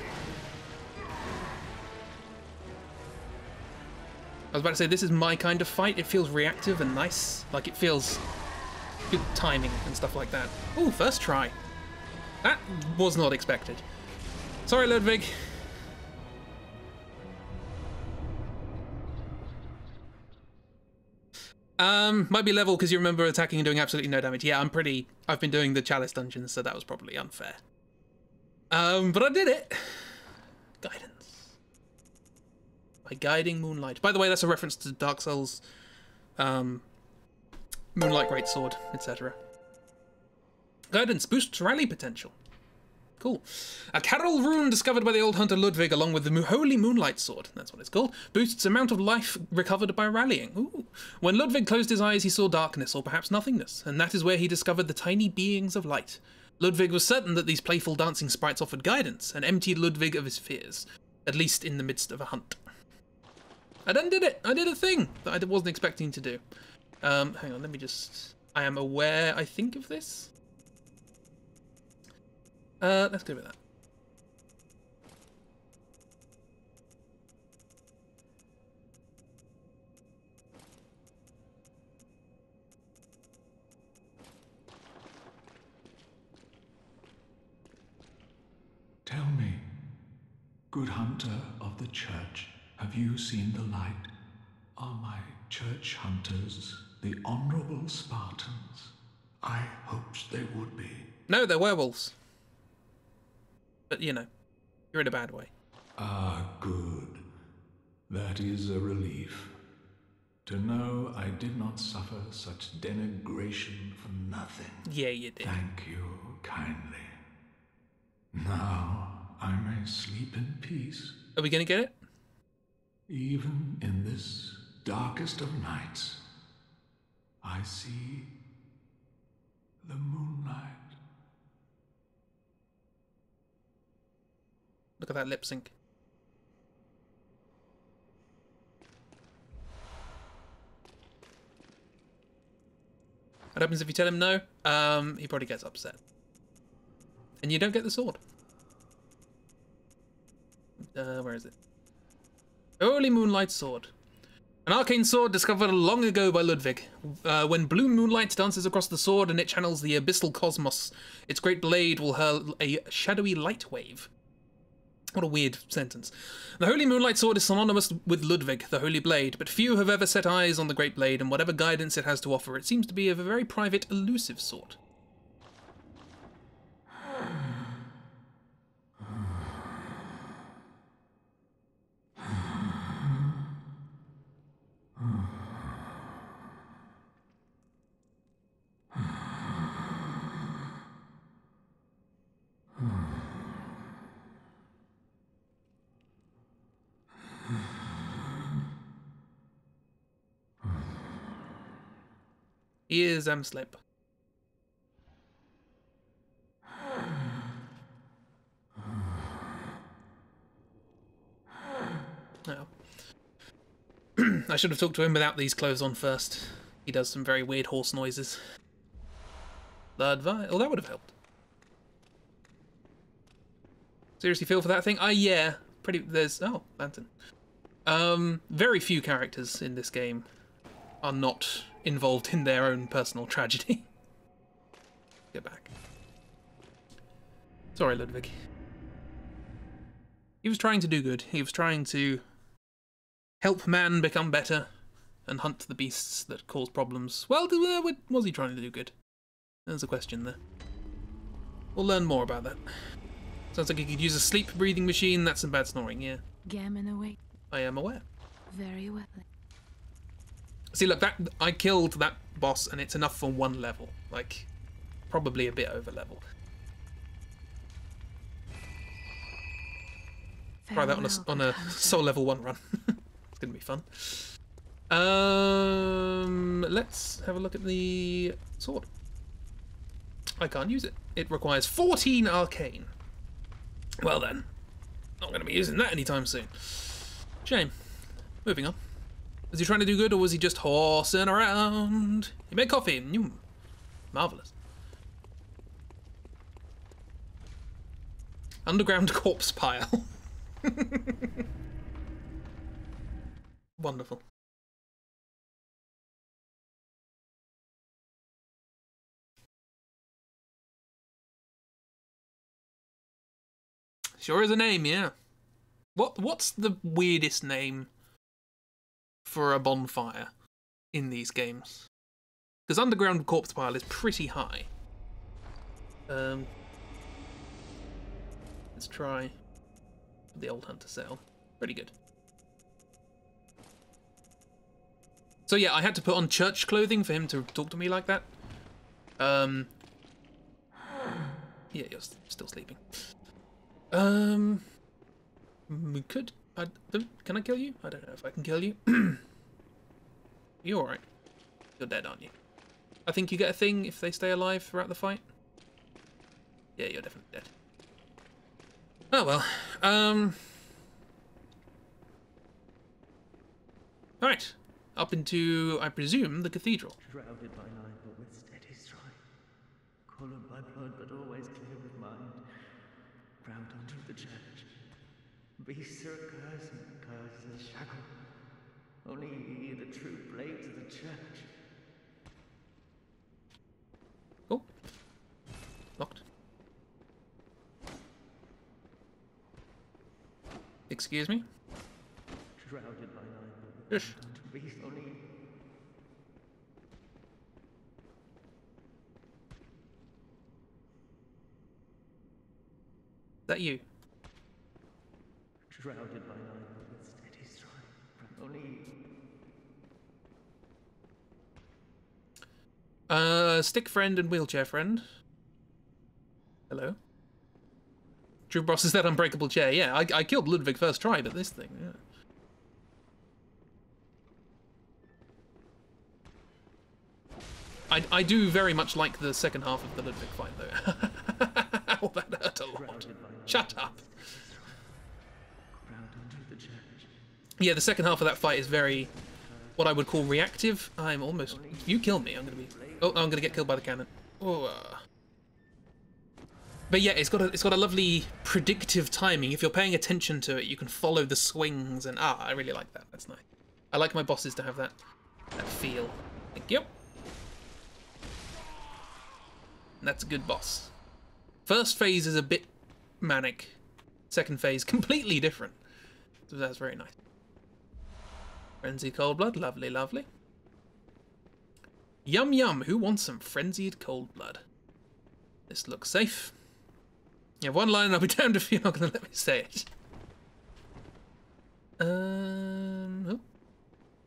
I was about to say, this is my kind of fight. It feels reactive and nice. Like, it feels... good timing and stuff like that. Ooh, first try. That was not expected. Sorry, Ludwig. Might be level because you remember attacking and doing absolutely no damage. Yeah, I've been doing the Chalice Dungeon, so that was probably unfair. But I did it. Guidance. By guiding Moonlight. By the way, that's a reference to Dark Souls, Moonlight Greatsword, etc. Guidance boosts rally potential. Cool. A Carol rune discovered by the old hunter Ludwig along with the Holy Moonlight Sword, that's what it's called, boosts amount of life recovered by rallying. Ooh. When Ludwig closed his eyes, he saw darkness, or perhaps nothingness, and that is where he discovered the tiny beings of light. Ludwig was certain that these playful dancing sprites offered guidance, and emptied Ludwig of his fears, at least in the midst of a hunt. I done did it! I did a thing that I wasn't expecting to do. Hang on, let me just... I am aware, I think, of this. Let's go with that. Tell me, good hunter of the church, have you seen the light? Are my church hunters the honorable Spartans? I hoped they would be. No, they're werewolves. But, you know, you're in a bad way. Ah, good. That is a relief. To know I did not suffer such denigration for nothing. Yeah, you did. Thank you kindly. Now I may sleep in peace. Are we gonna get it? Even in this darkest of nights, I see the moonlight. Look at that lip sync. What happens if you tell him no? He probably gets upset. And you don't get the sword. Where is it? Holy Moonlight Sword. An arcane sword discovered long ago by Ludwig. When blue moonlight dances across the sword and it channels the abyssal cosmos, its great blade will hurl a shadowy light wave. What a weird sentence. The Holy Moonlight Sword is synonymous with Ludwig, the Holy Blade, but few have ever set eyes on the Great Blade, and whatever guidance it has to offer, it seems to be of a very private, elusive sort. He is asleep. No. I should have talked to him without these clothes on first. He does some very weird horse noises. Ludvik. Oh, that would have helped. Seriously feel for that thing? Yeah. Pretty. There's. Oh, lantern. Very few characters in this game are not involved in their own personal tragedy. Get back. Sorry, Ludwig. He was trying to do good. He was trying to help man become better and hunt the beasts that cause problems. Well, was he trying to do good? There's a question there. We'll learn more about that. Sounds like he could use a sleep-breathing machine. That's some bad snoring, yeah. Gammon away. I am aware. Very well. See, look, I killed that boss, and it's enough for one level. Like, probably a bit over level. Try that on a soul level 1 run. It's gonna be fun. Let's have a look at the sword. I can't use it. It requires 14 arcane. Well then, not going to be using that anytime soon. Shame. Moving on. Was he trying to do good, or was he just horsing around? He made coffee. Marvellous. Underground corpse pile. Wonderful. Sure is a name, yeah. What's the weirdest name for a bonfire in these games? Because underground corpse pile is pretty high. Let's try the old hunter cell. Pretty good. So yeah, I had to put on church clothing for him to talk to me like that. Yeah, you're still sleeping. We could. Can I kill you? I don't know if I can kill you. You're alright. You're dead, aren't you? I think you get a thing if they stay alive throughout the fight. Yeah, you're definitely dead. Oh well. Alright. Up into, I presume, the cathedral. Shrouded by night, but with steady stride. Colored by blood, but always clear with mind. Ground under the church. Beasts are a curse, and curse is a shackle. Only ye, the true blades of the church. Oh. Locked. Excuse me? Shrouded by night, but with ground under beasts only. Is that you? Shrouded by night, but with steady stride. Only. Stick friend and wheelchair friend. Hello. True boss is that unbreakable chair. Yeah, I killed Ludwig first try, but this thing, yeah. I do very much like the second half of the Ludwig fight, though. Oh, that hurt a lot. Shut up. Yeah, the second half of that fight is very, what I would call reactive. I'm almost. If you kill me, I'm gonna be. Oh, I'm gonna get killed by the cannon. Oh. But yeah, it's got a lovely predictive timing. If you're paying attention to it, you can follow the swings, and I really like that. That's nice. I like my bosses to have that feel. Thank you. That's a good boss. First phase is a bit manic. Second phase, completely different. So that's very nice. Frenzied cold blood, lovely, lovely. Yum yum, who wants some frenzied cold blood? This looks safe. You have one line and I'll be damned if you're not going to let me say it. Oh.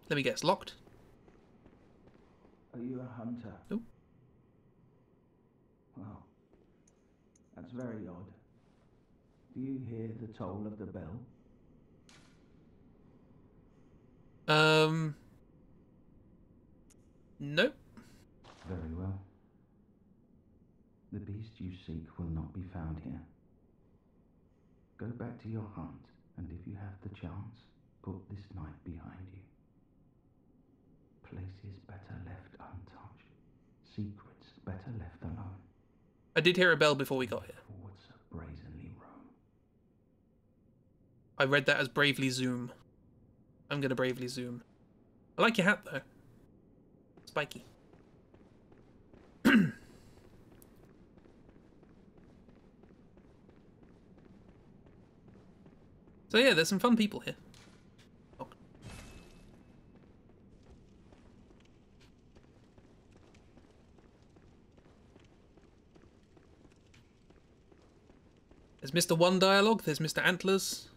Let me guess, locked? Are you a hunter? Oh. Well, that's very odd. Do you hear the toll of the bell? Nope. Very well. The beast you seek will not be found here. Go back to your hunt, and if you have the chance, put this night behind you. Places better left untouched. Secrets better left alone. I did hear a bell before we got here. Forwards brazenly roam. I read that as bravely zoom. I'm gonna bravely zoom. I like your hat though. Spiky. So yeah, there's some fun people here. Oh. There's Mr. One Dialogue, there's Mr. Antlers.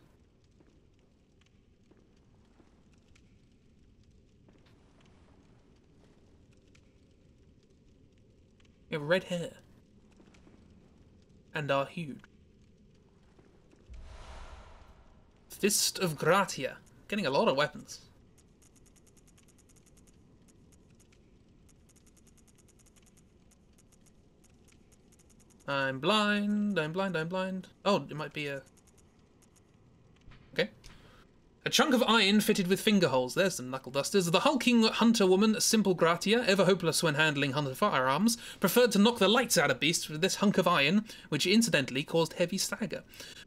You have red hair. And are huge. Fist of Gratia. Getting a lot of weapons. I'm blind, I'm blind, I'm blind. Oh, it might be a... Okay. A chunk of iron fitted with finger holes. There's some knuckle dusters. The hulking hunter woman, Simple Gratia, ever hopeless when handling hunter firearms, preferred to knock the lights out of beasts with this hunk of iron, which incidentally caused heavy stagger.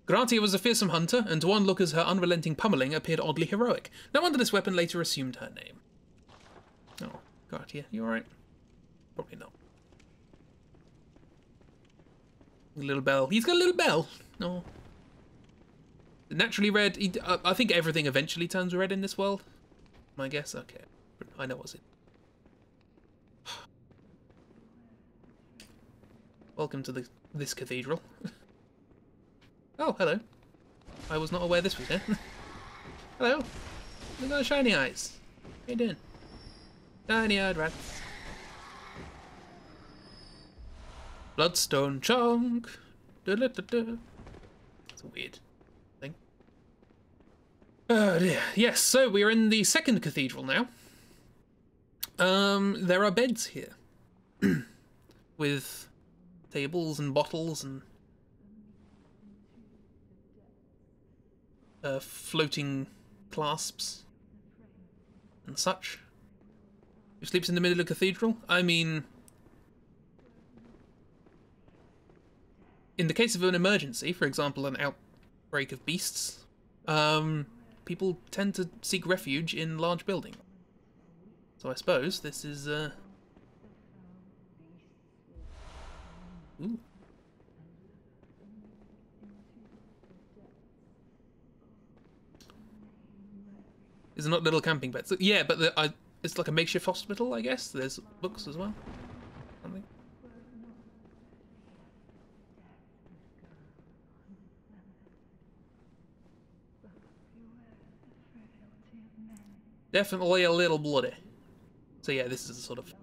Gratia was a fearsome hunter, and to one look as her unrelenting pummeling appeared oddly heroic. No wonder this weapon later assumed her name. Oh, Gratia, you alright? Probably not. Little bell. He's got a little bell. No. Naturally red. I think everything eventually turns red in this world. My guess? Okay. I know what's it. Welcome to this cathedral. Oh, hello. I was not aware this was here. Hello. Look at those shiny eyes. How you doing? Shiny-eyed rats. Bloodstone chunk. Da-da-da-da. It's weird. Oh dear. Yes, so we're in the second cathedral now. There are beds here. With tables and bottles and floating clasps and such. Who sleeps in the middle of the cathedral? I mean, in the case of an emergency, for example, an outbreak of beasts, people tend to seek refuge in large buildings. So I suppose this is, Ooh. These are not little camping beds. Yeah, but it's like a makeshift hospital, I guess. There's books as well. Something. Definitely a little bloody. So yeah, this is a sort of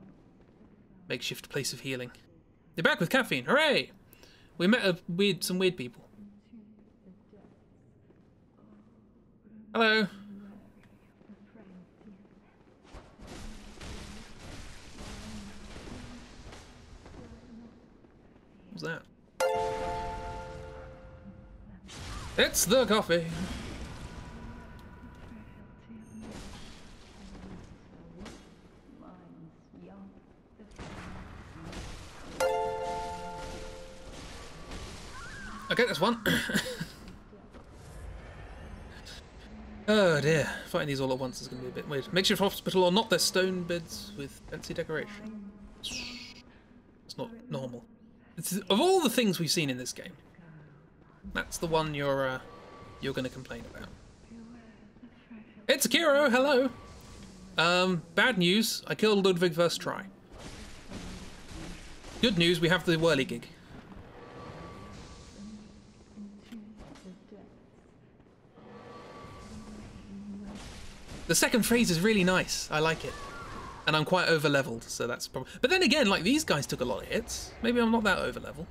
makeshift place of healing. They're back with caffeine, hooray! We met some weird people. Hello. What's that? It's the coffee. Okay, that's one. Oh dear, fighting these all at once is going to be a bit weird. Makeshift hospital or not, they're stone beds with fancy decoration. It's not normal. Of all the things we've seen in this game, that's the one you're going to complain about. It's Akiro, hello! Bad news, I killed Ludwig first try. Good news, we have the whirligig. The second phase is really nice. I like it. And I'm quite over-leveled, so that's probably... But then again, like, these guys took a lot of hits. Maybe I'm not that over-leveled.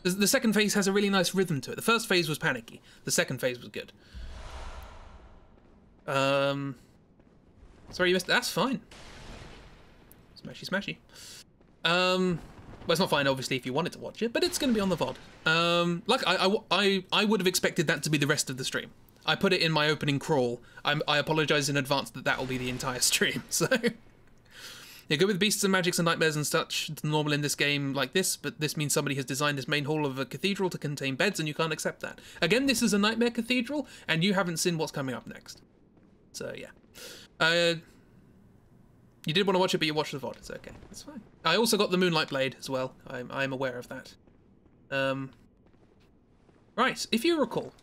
The second phase has a really nice rhythm to it. The first phase was panicky. The second phase was good. Sorry, you missed... That's fine. Smashy, smashy. Well, it's not fine, obviously, if you wanted to watch it, but it's going to be on the VOD. Like, I would have expected that to be the rest of the stream. I put it in my opening crawl. I apologise in advance that will be the entire stream, so... You're good with beasts and magics and nightmares and such. It's normal in this game like this, but this means somebody has designed this main hall of a cathedral to contain beds, and you can't accept that. Again, this is a nightmare cathedral, and you haven't seen what's coming up next. So, yeah. You did want to watch it, but you watched the VOD. It's okay. It's fine. I also got the Moonlight Blade as well. I'm aware of that. Right, if you recall...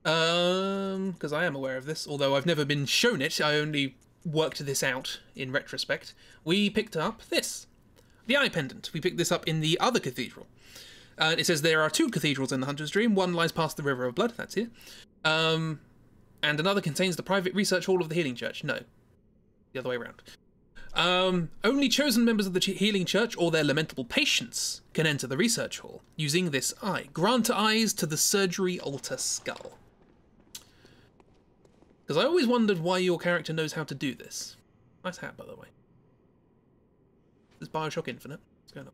because I am aware of this, although I've never been shown it, I only... worked this out in retrospect, we picked up this. The Eye Pendant. We picked this up in the other cathedral. It says there are 2 cathedrals in the Hunter's Dream. One lies past the River of Blood, that's here. And another contains the private research hall of the Healing Church. No. The other way around. Only chosen members of the Healing Church or their lamentable patients can enter the research hall using this eye. Grant eyes to the surgery altar skull. Because I always wondered why your character knows how to do this. Nice hat, by the way. This is Bioshock Infinite. What's going on?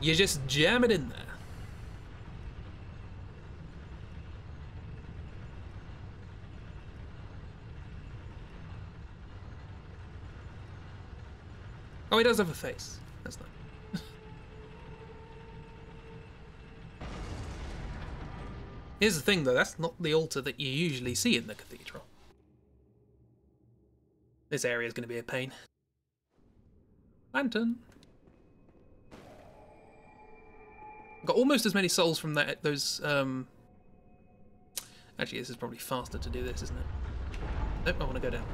You just jam it in there. Oh, he does have a face. That's nice. Here's the thing, though. That's not the altar that you usually see in the cathedral. This area is going to be a pain. Lantern. Got almost as many souls from those... Actually, this is probably faster to do this, isn't it? Nope, I want to go down.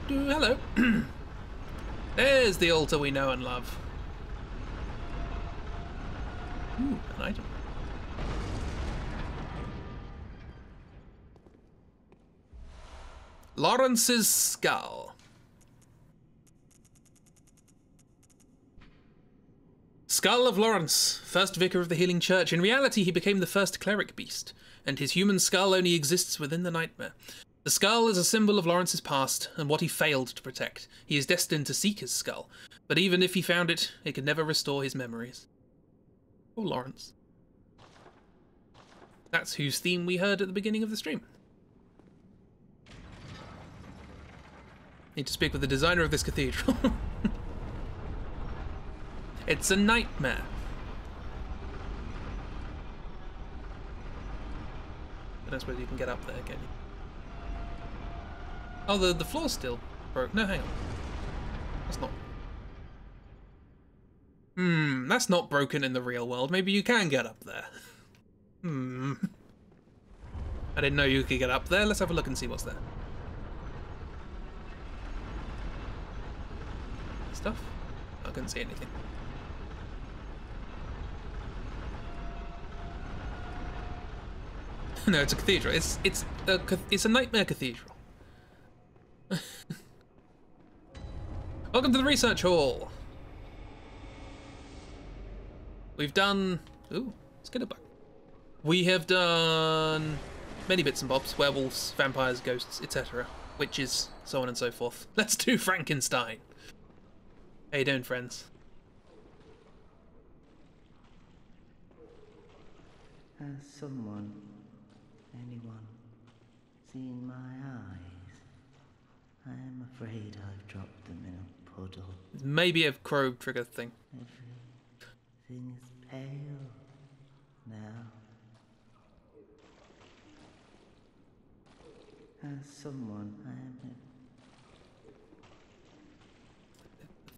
Hello. There's the altar we know and love. Ooh, an item. Lawrence's skull. Skull of Lawrence, first vicar of the Healing Church. In reality, he became the first cleric beast, and his human skull only exists within the nightmare. The skull is a symbol of Lawrence's past and what he failed to protect. He is destined to seek his skull, but even if he found it, it could never restore his memories. Oh, Lawrence. That's whose theme we heard at the beginning of the stream. Need to speak with the designer of this cathedral. It's a nightmare. I don't suppose you can get up there, can you? Oh, the floor's still broke. No, hang on. That's not... that's not broken in the real world. Maybe you can get up there. I didn't know you could get up there. Let's have a look and see what's there. Stuff? I couldn't see anything. No, it's a cathedral. It's a nightmare cathedral. Welcome to the research hall. We've done... Ooh, let's get it back. We have done many bits and bobs. Werewolves, vampires, ghosts, etc. Witches, so on and so forth. Let's do Frankenstein. How you doing, friends? Has someone, anyone, seen my eyes? I am afraid I've dropped them in a puddle. Maybe a crow trigger thing. Everything is pale now. Has someone, I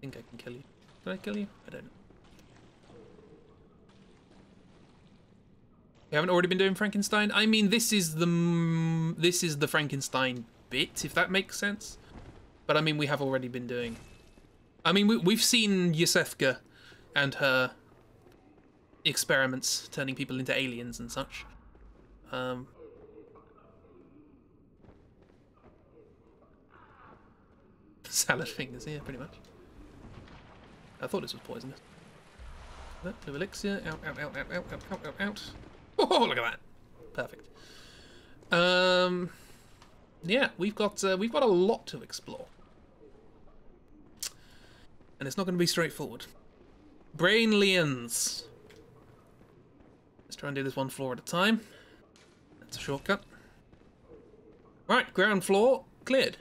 think I can kill you. Did I kill you? I don't know. We haven't already been doing Frankenstein? I mean, this is the Frankenstein bit, if that makes sense. But I mean, we have already been doing... I mean, we've seen Yosefka and her experiments turning people into aliens and such. Salad fingers, yeah, pretty much. I thought this was poisonous. Blue elixir, out, out, out, out, out, out, out, out, out. Oh, look at that. Perfect. Yeah, we've got a lot to explore. And it's not going to be straightforward. Brain Lions. Let's try and do this one floor at a time. That's a shortcut. Right, ground floor cleared.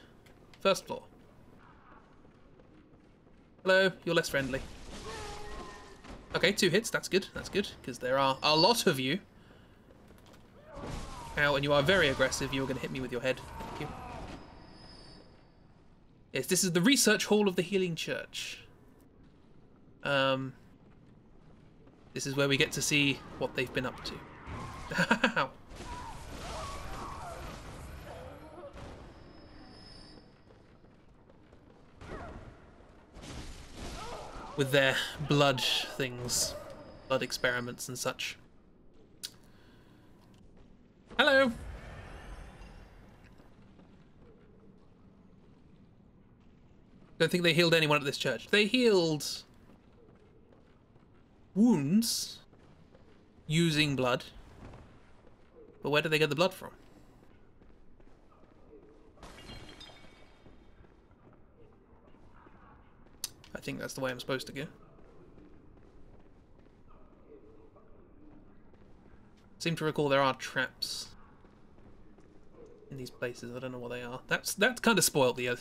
First floor. Hello, you're less friendly. Okay, 2 hits, that's good, because there are a lot of you. Ow, and you are very aggressive, you were going to hit me with your head. Thank you. Yes, this is the research hall of the Healing Church. This is where we get to see what they've been up to. Ow. With their blood things, blood experiments and such. Hello! Don't think they healed anyone at this church. They healed wounds using blood. But where did they get the blood from? I think that's the way I'm supposed to go. Seem to recall there are traps in these places. I don't know what they are. That kind of spoiled the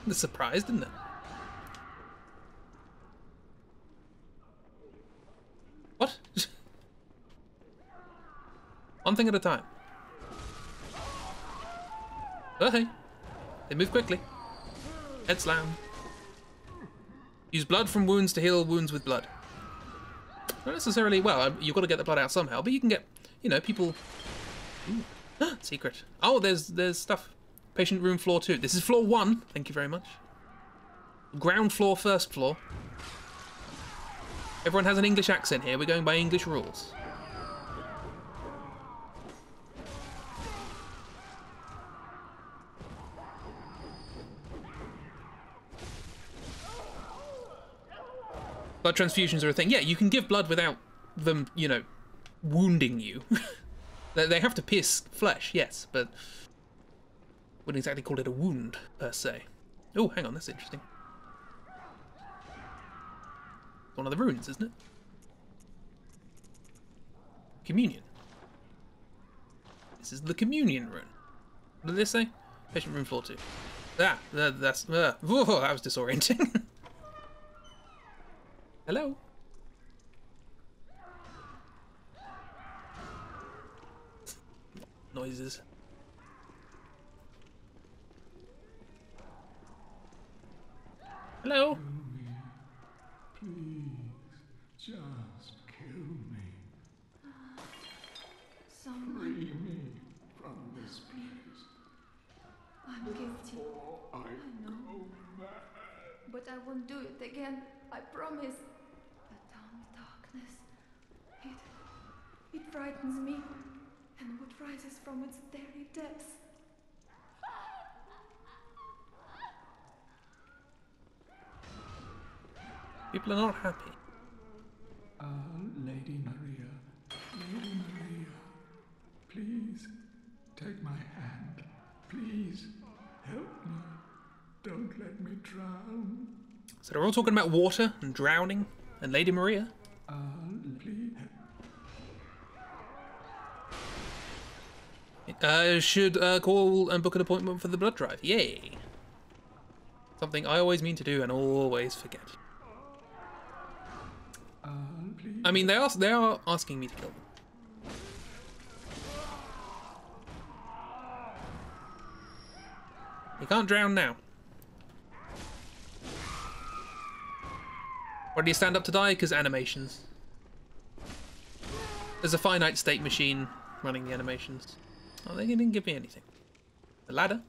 the surprise, didn't it? What? One thing at a time. Oh hey, they move quickly. Head slam. Use blood from wounds to heal wounds with blood. Not necessarily, well, you've got to get the blood out somehow, but you can get, you know, people... Ooh. Secret. Oh, there's stuff. Patient room floor 2. This is floor 1. Thank you very much. Ground floor, first floor. Everyone has an English accent here. We're going by English rules. Blood transfusions are a thing. Yeah, you can give blood without them, you know, wounding you. They have to pierce flesh, yes, but wouldn't exactly call it a wound, per se. Oh, hang on, that's interesting. One of the runes, isn't it? Communion. This is the communion rune. What did they say? Patient room floor 2. Ah, that's... whoa, that was disorienting. Hello? Noises. Hello? Kill me. Please, just kill me. Someone. Free me from this place. I'm guilty. Or I know. go mad. But I won't do it again. I promise. The dumb darkness. It frightens me. And what rises from its very depths. People are not happy. Lady Maria, please take my hand. Please help me. Don't let me drown. So they're all talking about water and drowning and Lady Maria. Please. Should call and book an appointment for the blood drive. Yay! Something I always mean to do and always forget. Please. I mean, they are asking me to kill them. You can't drown now. Why do you stand up to die? Because animations. There's a finite state machine running the animations. Oh, they didn't give me anything. A ladder.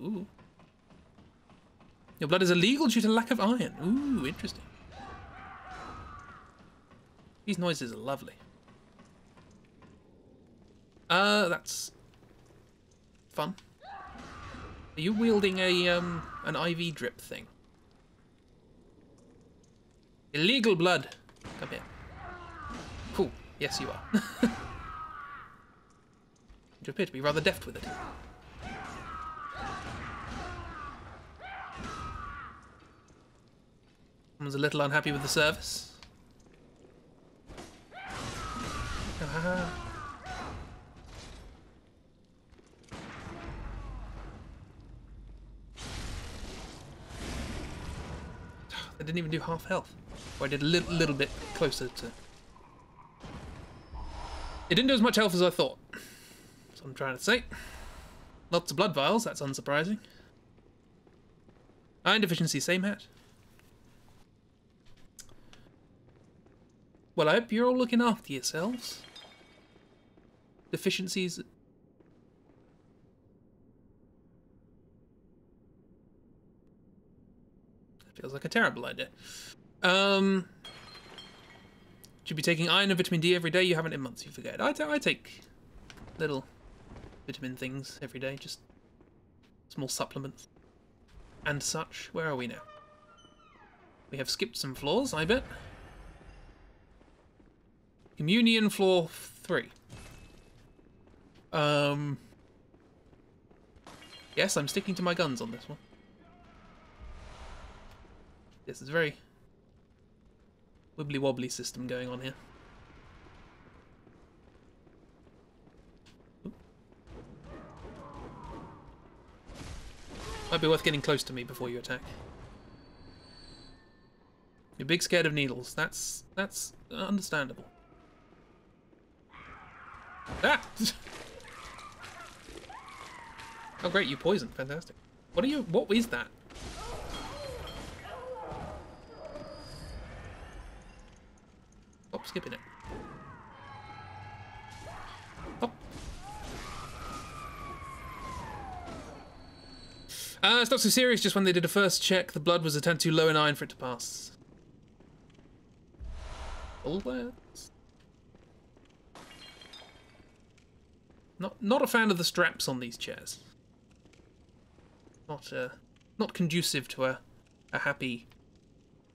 Ooh. Your blood is illegal due to lack of iron. Ooh, interesting. These noises are lovely. That's fun. Are you wielding a an IV drip thing? Illegal blood. Come here. Cool. Yes, you are. You appear to be rather deft with it. Someone's a little unhappy with the service. They didn't even do half health. Or I did a little bit closer to... It didn't do as much health as I thought. That's what I'm trying to say. Lots of blood vials, that's unsurprising. Iron deficiency, same hat. Well, I hope you're all looking after yourselves. Deficiencies... Feels like a terrible idea. Should be taking iron and vitamin D every day. You haven't in months, you forget. I take little vitamin things every day, just small supplements and such. Where are we now? We have skipped some floors, I bet. Communion floor 3. Yes, I'm sticking to my guns on this one. Yes, it's a very wibbly-wobbly system going on here. Ooh. Might be worth getting close to me before you attack. You're big scared of needles. That's understandable. Ah! Oh great, you poisoned. Fantastic. What is that? Stop skipping it. Oh. It's not so serious, just when they did a first check, the blood was a tad too low in iron for it to pass. All that. Not a fan of the straps on these chairs. Not conducive to a happy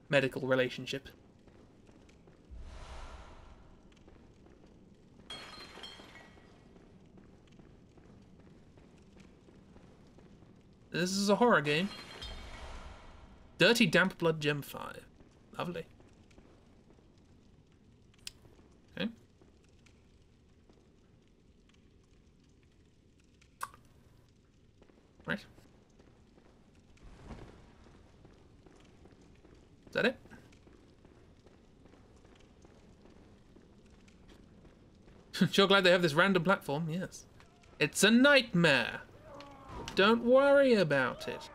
medical relationship. This is a horror game. Dirty Damp Blood Gem 5. Lovely. Okay. Right. Is that it? Sure glad they have this random platform, yes. It's a nightmare. Don't worry about it.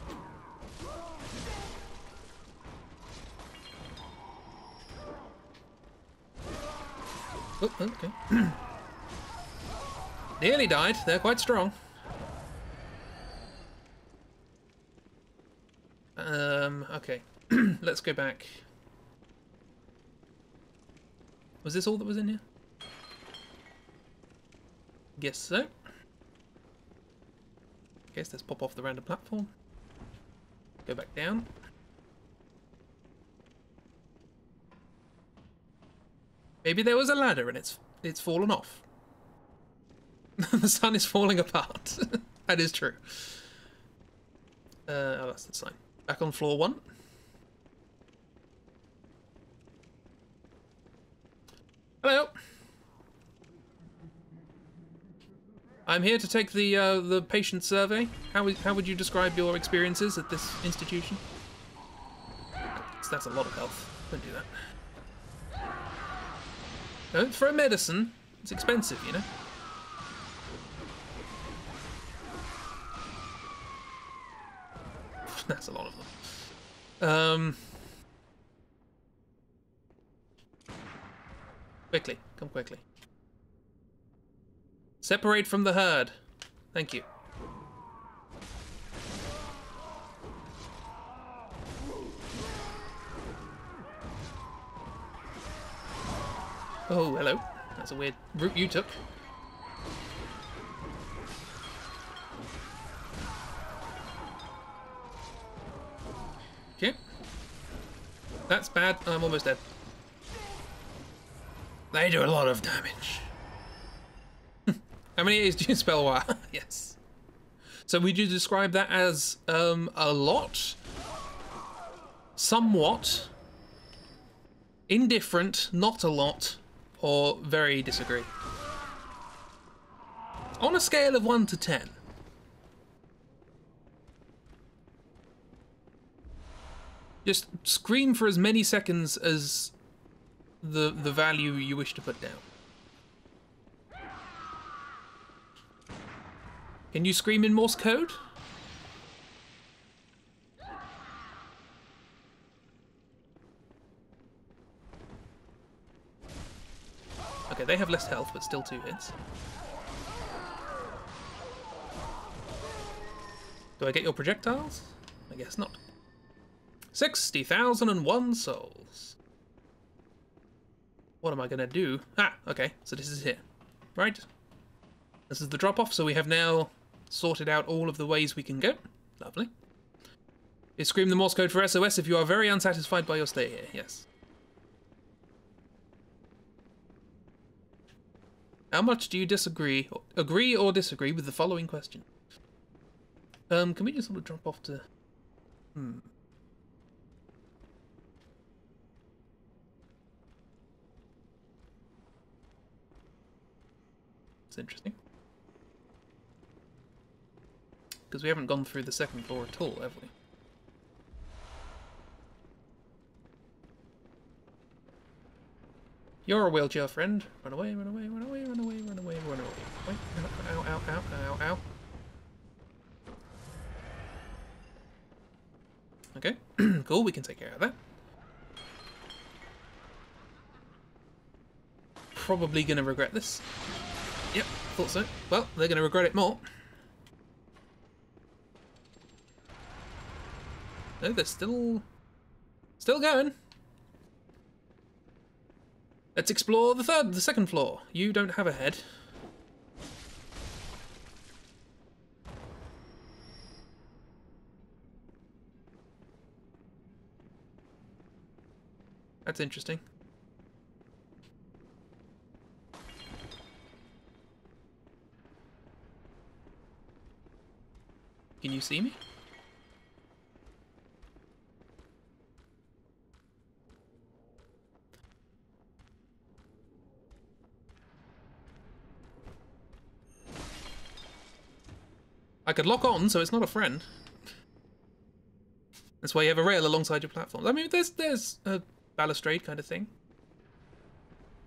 Oh, okay. Nearly died. They're quite strong. Okay. Let's go back. Was this all that was in here? Guess so. Guess let's pop off the random platform. Go back down. Maybe there was a ladder and it's fallen off. The sun is falling apart. That is true. Oh, that's the sign. Back on floor 1. Hello. I'm here to take the patient survey. How would you describe your experiences at this institution? That's a lot of health. Don't do that. Don't throw medicine. It's expensive, you know. That's a lot of them. Quickly, come quickly. Separate from the herd. Thank you. Oh, hello. That's a weird route you took. Okay. That's bad. I'm almost dead. They do a lot of damage. How many A's do you spell wire? Yes. So would you describe that as a lot? Somewhat? Indifferent? Not a lot? Or very disagree? On a scale of 1 to 10. Just scream for as many seconds as the value you wish to put down. Can you scream in Morse code? Okay, they have less health, but still 2 hits. Do I get your projectiles? I guess not. 60,001 souls. What am I gonna do? Ah, okay, so this is here. Right? This is the drop-off, so we have now sorted out all of the ways we can go. Lovely. You scream the Morse code for SOS if you are very unsatisfied by your stay here, yes. How much do you agree or disagree with the following question? Can we just sort of drop off to... It's interesting. Because we haven't gone through the second floor at all, have we? You're a wheelchair friend. Run away, run away, run away, run away, run away, run away. Wait, ow, ow, ow, ow, ow. Okay, cool, we can take care of that. Probably gonna regret this. Yep, thought so. Well, they're gonna regret it more. No, they're still going. Let's explore the second floor. You don't have a head. That's interesting. Can you see me? I could lock on, so it's not a friend. That's why you have a rail alongside your platforms. I mean, there's a balustrade kind of thing.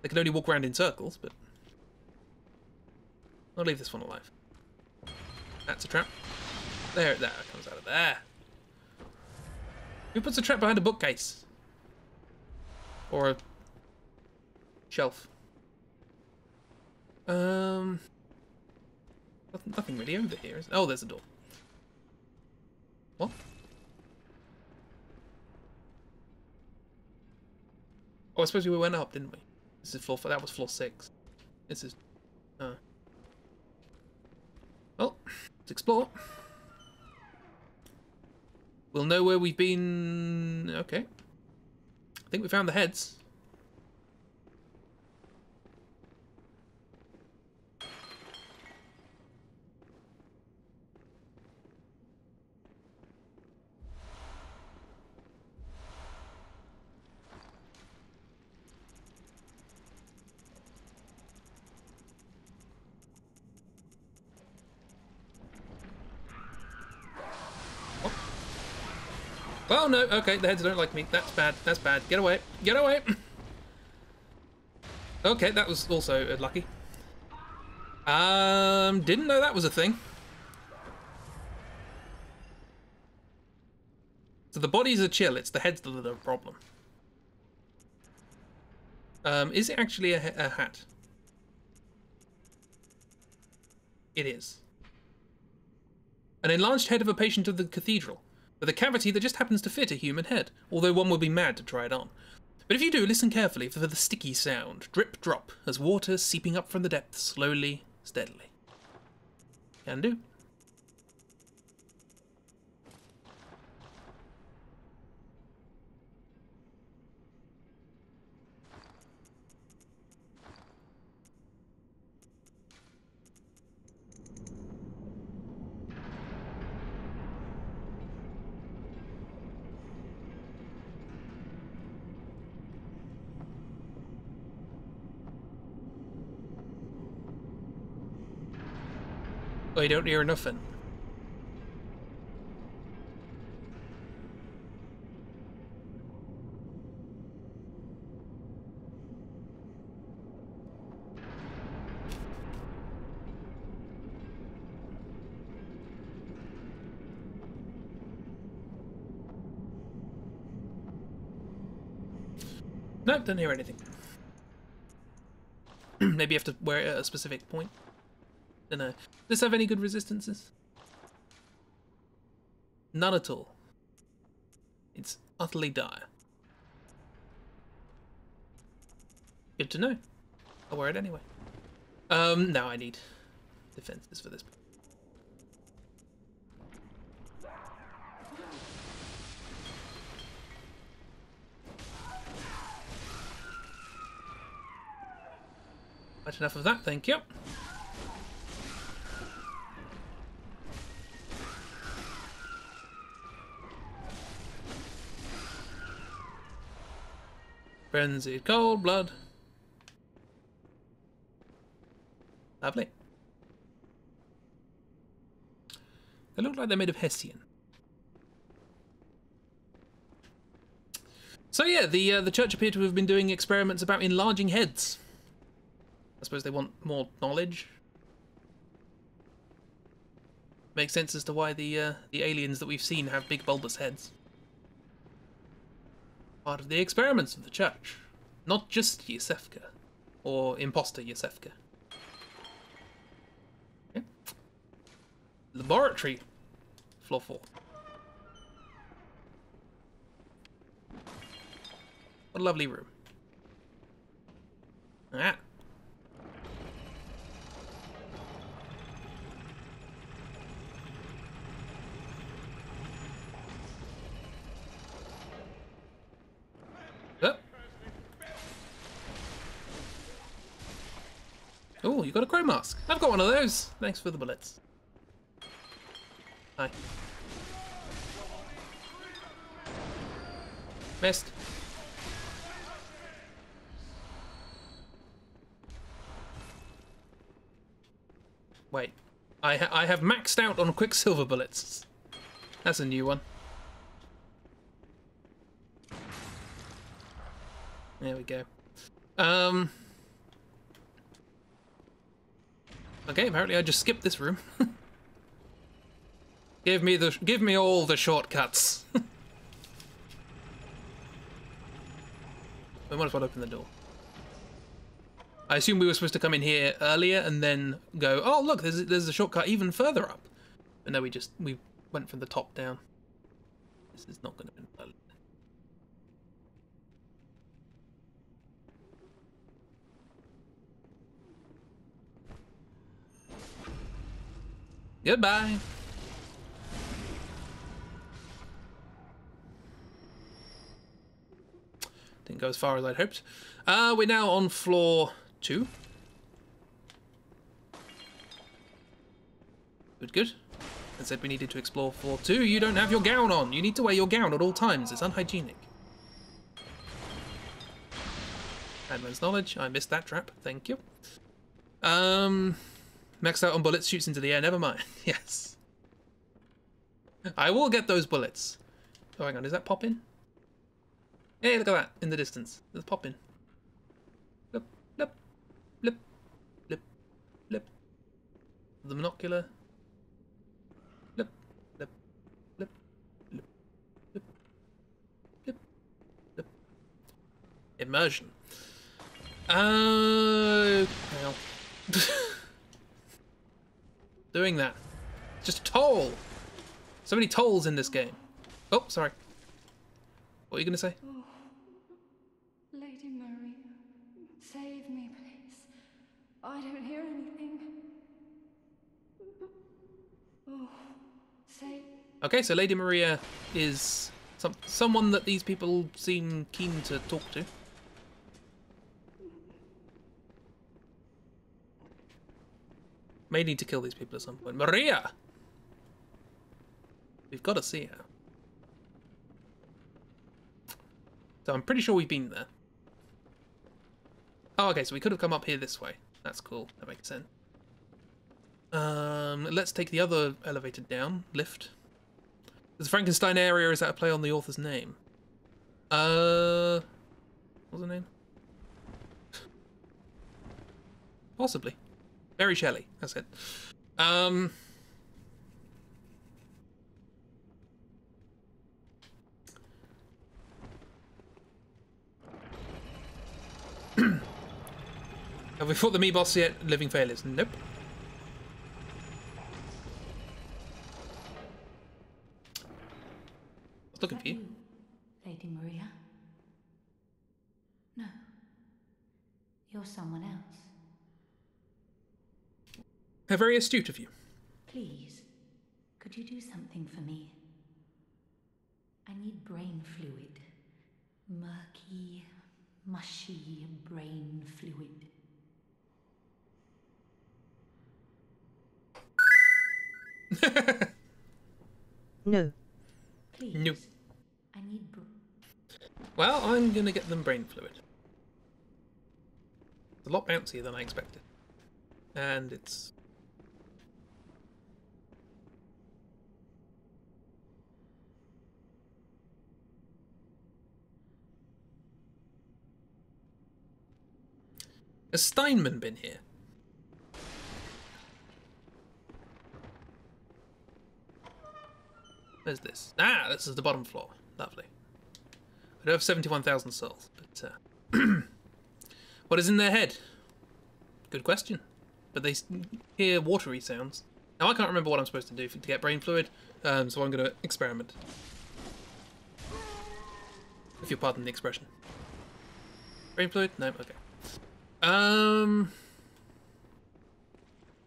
They can only walk around in circles, but I'll leave this one alive. That's a trap. There, that comes out of there. Who puts a trap behind a bookcase? Or a shelf? Nothing really over here, is there? Oh, there's a door. What? Oh, I suppose we went up, didn't we? This is floor 4. That was floor 6. This is... Well, let's explore. We'll know where we've been... Okay. I think we found the heads. Oh no, okay, the heads don't like me. That's bad, that's bad. Get away, get away! Okay, that was also lucky. Didn't know that was a thing. So the bodies are chill, it's the heads that are the problem. Is it actually a hat? It is. An enlarged head of a patient of the Cathedral, with a cavity that just happens to fit a human head, although one would be mad to try it on. But if you do, listen carefully for the sticky sound, drip drop, as water seeping up from the depths, slowly, steadily. Can do. Oh, you don't hear nothing. Nope, don't hear anything. Maybe you have to wear it at a specific point. Don't know. Does this have any good resistances? None at all. It's utterly dire. Good to know. I'll wear it anyway. Now I need defenses for this. Much enough of that, thank you. Frenzied cold blood. Lovely. They look like they're made of Hessian. So yeah, the church appear to have been doing experiments about enlarging heads. I suppose they want more knowledge. Makes sense as to why the aliens that we've seen have big bulbous heads. Part of the experiments of the church. Not just Yusefka. Or imposter Yusefka. Okay. Laboratory. Floor 4. What a lovely room. Ah. Oh, you got a crow mask. I've got one of those. Thanks for the bullets. Hi. Missed. Wait. I have maxed out on Quicksilver bullets. That's a new one. There we go. Okay, apparently I just skipped this room. Give me all the shortcuts. We might as well open the door. I assume we were supposed to come in here earlier and then go, oh look, there's a shortcut even further up. But no, we went from the top down. This is not going to be pleasant. Goodbye. Didn't go as far as I'd hoped. We're now on floor 2. Good. I said we needed to explore floor 2. You don't have your gown on. You need to wear your gown at all times. It's unhygienic. Adman's knowledge. I missed that trap. Thank you. Maxed out on bullets, shoots into the air. Never mind. Yes. I will get those bullets. Oh, hang on. Is that popping? Hey, look at that in the distance. There's popping. Blip, blip, blip, blip, blip. The monocular. Blip, blip, blip, blip, blip, blip, blip. Immersion. Well. doing that. It's just a toll. So many tolls in this game. Oh, sorry. What are you going to say? Oh, Lady Maria, save me, please. I don't hear anything. Oh, save. Okay, so Lady Maria is someone that these people seem keen to talk to. May need to kill these people at some point. Maria! We've got to see her. So I'm pretty sure we've been there. Oh, okay, so we could have come up here this way. That's cool. That makes sense. Let's take the other elevator down. Lift. The Frankenstein area, is that a play on the author's name? What's her name? Possibly. Mary Shelley, that's it. Have we fought the me boss yet? Living failures? Nope. I was looking for you. Lady Maria? No. You're someone else. How very astute of you. Please, could you do something for me? I need brain fluid. Murky, mushy brain fluid. No. Please. No. I need Well, I'm gonna get them brain fluid. It's a lot bouncier than I expected. And it's... Has Steinman been here? Where's this? Ah, this is the bottom floor. Lovely. I do have 71,000 souls, but what is in their head? Good question. But they hear watery sounds. Now I can't remember what I'm supposed to do to get brain fluid, so I'm going to experiment. If you'll pardon the expression. Brain fluid? No? Okay.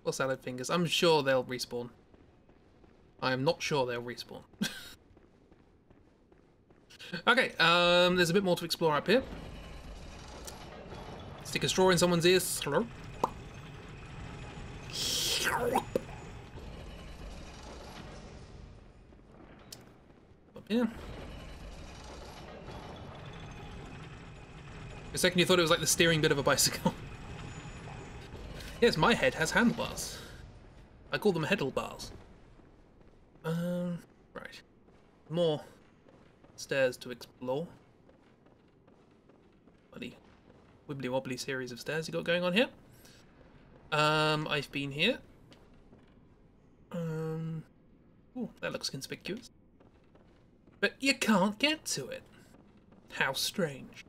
Or salad fingers. I'm sure they'll respawn. I am not sure they'll respawn. Okay, there's a bit more to explore up here. Stick a straw in someone's ears. Hello. Up here. For a second you thought it was like the steering bit of a bicycle. Yes, my head has handlebars. I call them heddle bars. Right. More stairs to explore. Bloody wibbly wobbly series of stairs you got going on here. I've been here. Oh, that looks conspicuous. But you can't get to it. How strange.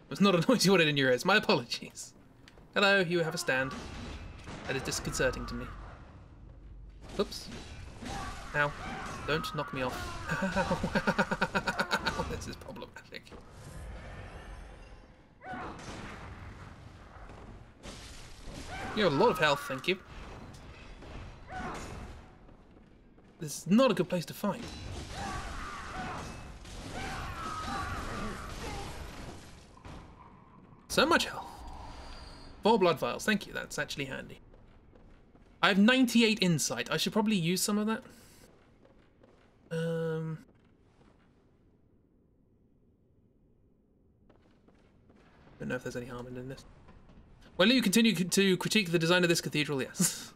It was not a noisy one in your ears. My apologies. Hello, you have a stand. That is disconcerting to me. Oops. Ow. Don't knock me off. This is problematic. You have a lot of health, thank you. This is not a good place to fight. So much health. 4 blood vials, thank you, that's actually handy. I have 98 insight, I should probably use some of that. Don't know if there's any harm in this. Will you continue to critique the design of this cathedral? Yes.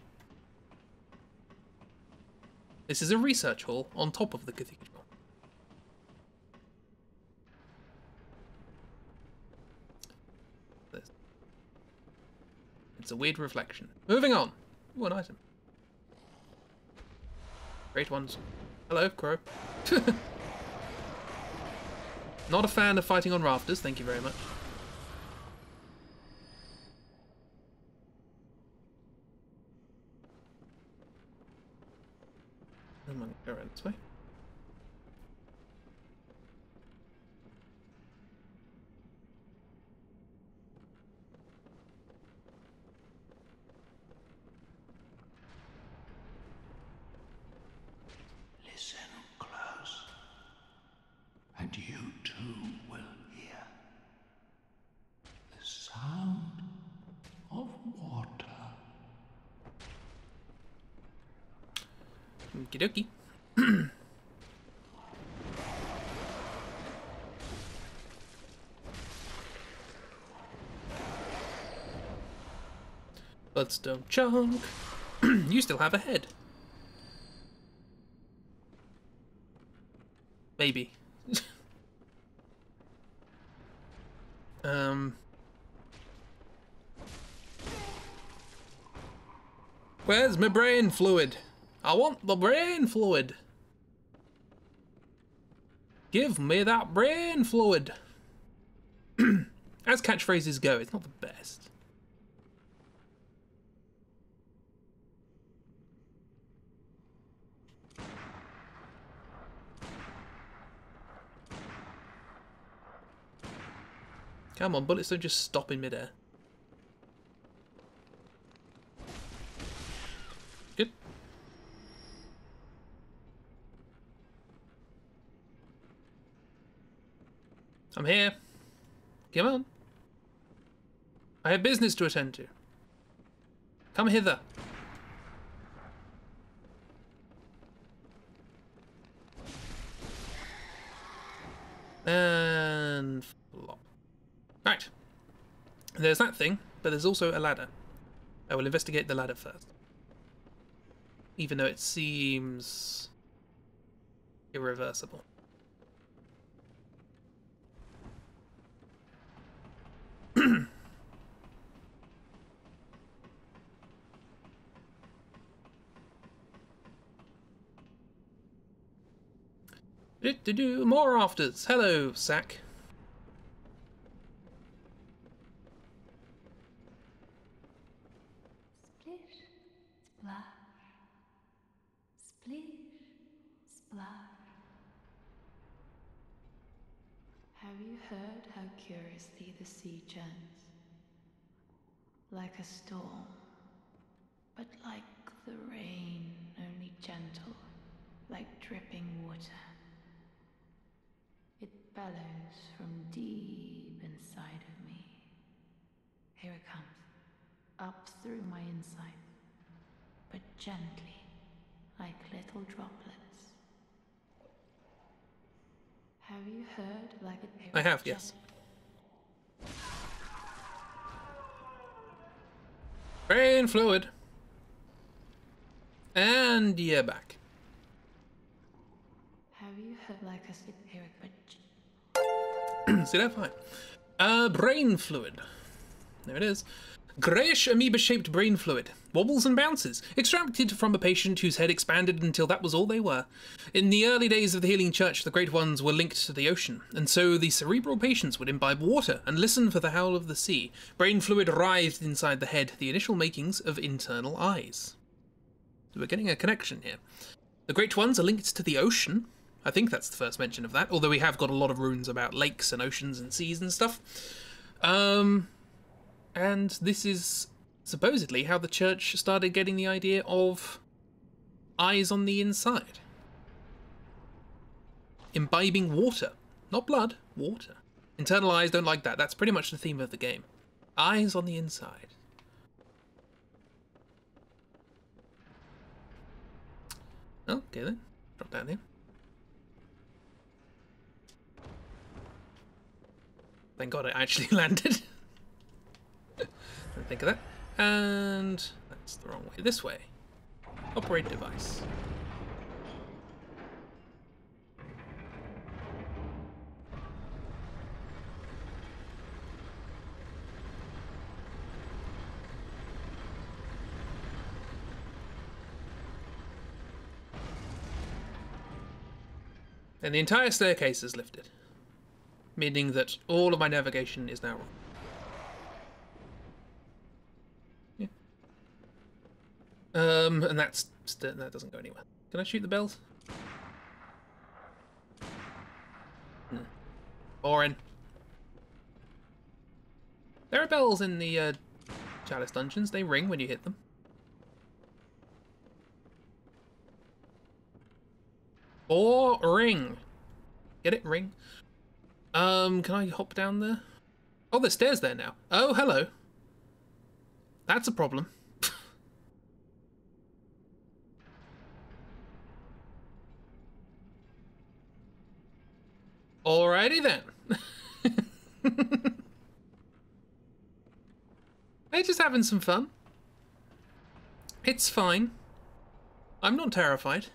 This is a research hall on top of the cathedral. It's a weird reflection. Moving on. Ooh, an item. Great ones. Hello, crow. Not a fan of fighting on rafters, thank you very much. Come on, go around this way. Listen close, and you too will hear the sound of water. Okie dokie. Bloodstone chunk. You still have a head. Maybe. Where's my brain fluid? I want the brain fluid. Give me that brain fluid. As catchphrases go, it's not the best. Come on, bullets don't just stop in midair. Good. I'm here. Come on. I have business to attend to. Come hither. And flop. Right. There's that thing, but there's also a ladder. I will investigate the ladder first. Even though it seems irreversible. More rafters. Hello, Sack. Splish, splash. Splish, splash. Have you heard how curiously the sea churns? Like a storm, but like the rain, only gentle, like dripping water. It bellows from deep inside of me. Here it comes, up through my inside, but gently, like little droplets. Have you heard like it? I have, yes. Brain fluid. And you're back. Have you heard like a here but See that? Fine. Brain fluid. There it is. Greyish amoeba-shaped brain fluid. Wobbles and bounces. Extracted from a patient whose head expanded until that was all they were. In the early days of the healing church, the Great Ones were linked to the ocean, and so the cerebral patients would imbibe water and listen for the howl of the sea. Brain fluid writhed inside the head, the initial makings of internal eyes. So we're getting a connection here. The Great Ones are linked to the ocean. I think that's the first mention of that, although we have got a lot of runes about lakes and oceans and seas and stuff. And this is supposedly how the church started getting the idea of eyes on the inside. Imbibing water. Not blood, water. Internal eyes don't like that. That's pretty much the theme of the game. Eyes on the inside. Okay then. Drop down here. Thank God it actually landed. Didn't think of that. And that's the wrong way. This way. Operate device. And the entire staircase is lifted, meaning that all of my navigation is now wrong. Yeah. And that doesn't go anywhere. Can I shoot the bells? No. Boring. There are bells in the Chalice Dungeons. They ring when you hit them. Or ring. Get it? Ring. Can I hop down there? Oh, there's stairs there now. Oh, hello. That's a problem. Alrighty then. They're just having some fun. It's fine. I'm not terrified.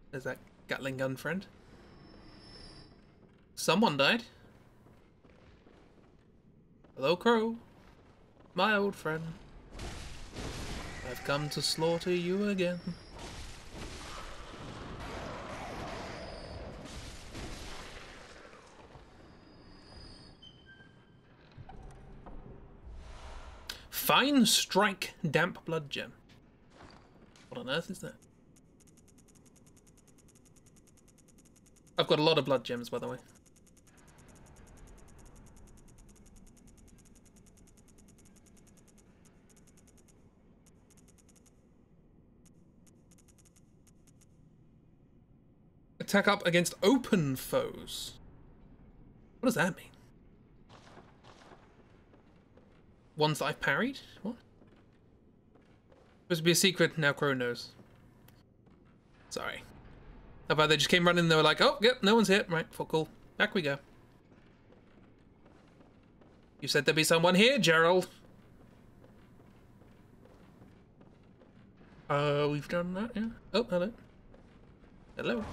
There's that Gatling Gun friend. Someone died. Hello, Crow. My old friend. I've come to slaughter you again. Fine Strike Damp Blood Gem. What on earth is that? I've got a lot of blood gems, by the way. Attack up against open foes. What does that mean? Ones that I've parried? What? Supposed to be a secret, now Crow knows. Sorry. How about they just came running and they were like, oh, yep, no one's here. Right, fuck, cool. Back we go. You said there'd be someone here, Gerald. We've done that, yeah. Oh, hello. Hello.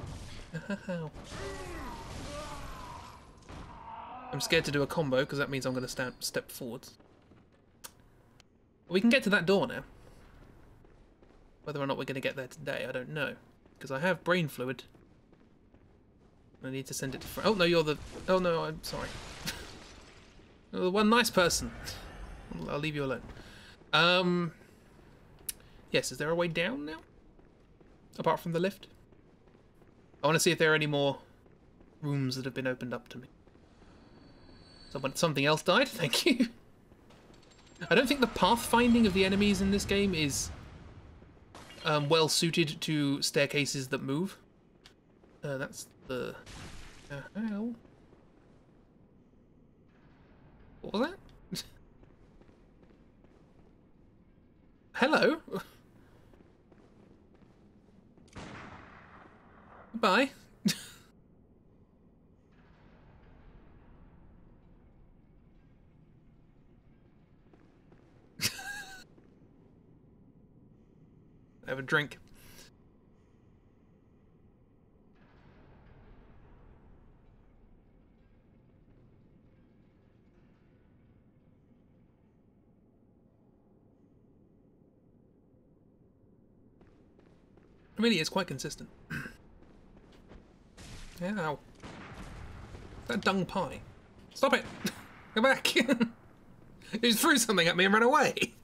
I'm scared to do a combo because that means I'm going to step forwards. We can get to that door now. Whether or not we're going to get there today, I don't know. Because I have brain fluid. I need to send it to... Oh, no, you're the... Oh, no, I'm sorry. You're the one nice person. I'll leave you alone. Yes, is there a way down now? Apart from the lift? I want to see if there are any more rooms that have been opened up to me. Something else died? Thank you. I don't think the pathfinding of the enemies in this game is well suited to staircases that move. That's the... hell? What was that? Hello? Goodbye. Have a drink. It really is quite consistent. Ow. That dung pie. Stop it! Go back! He just threw something at me and ran away!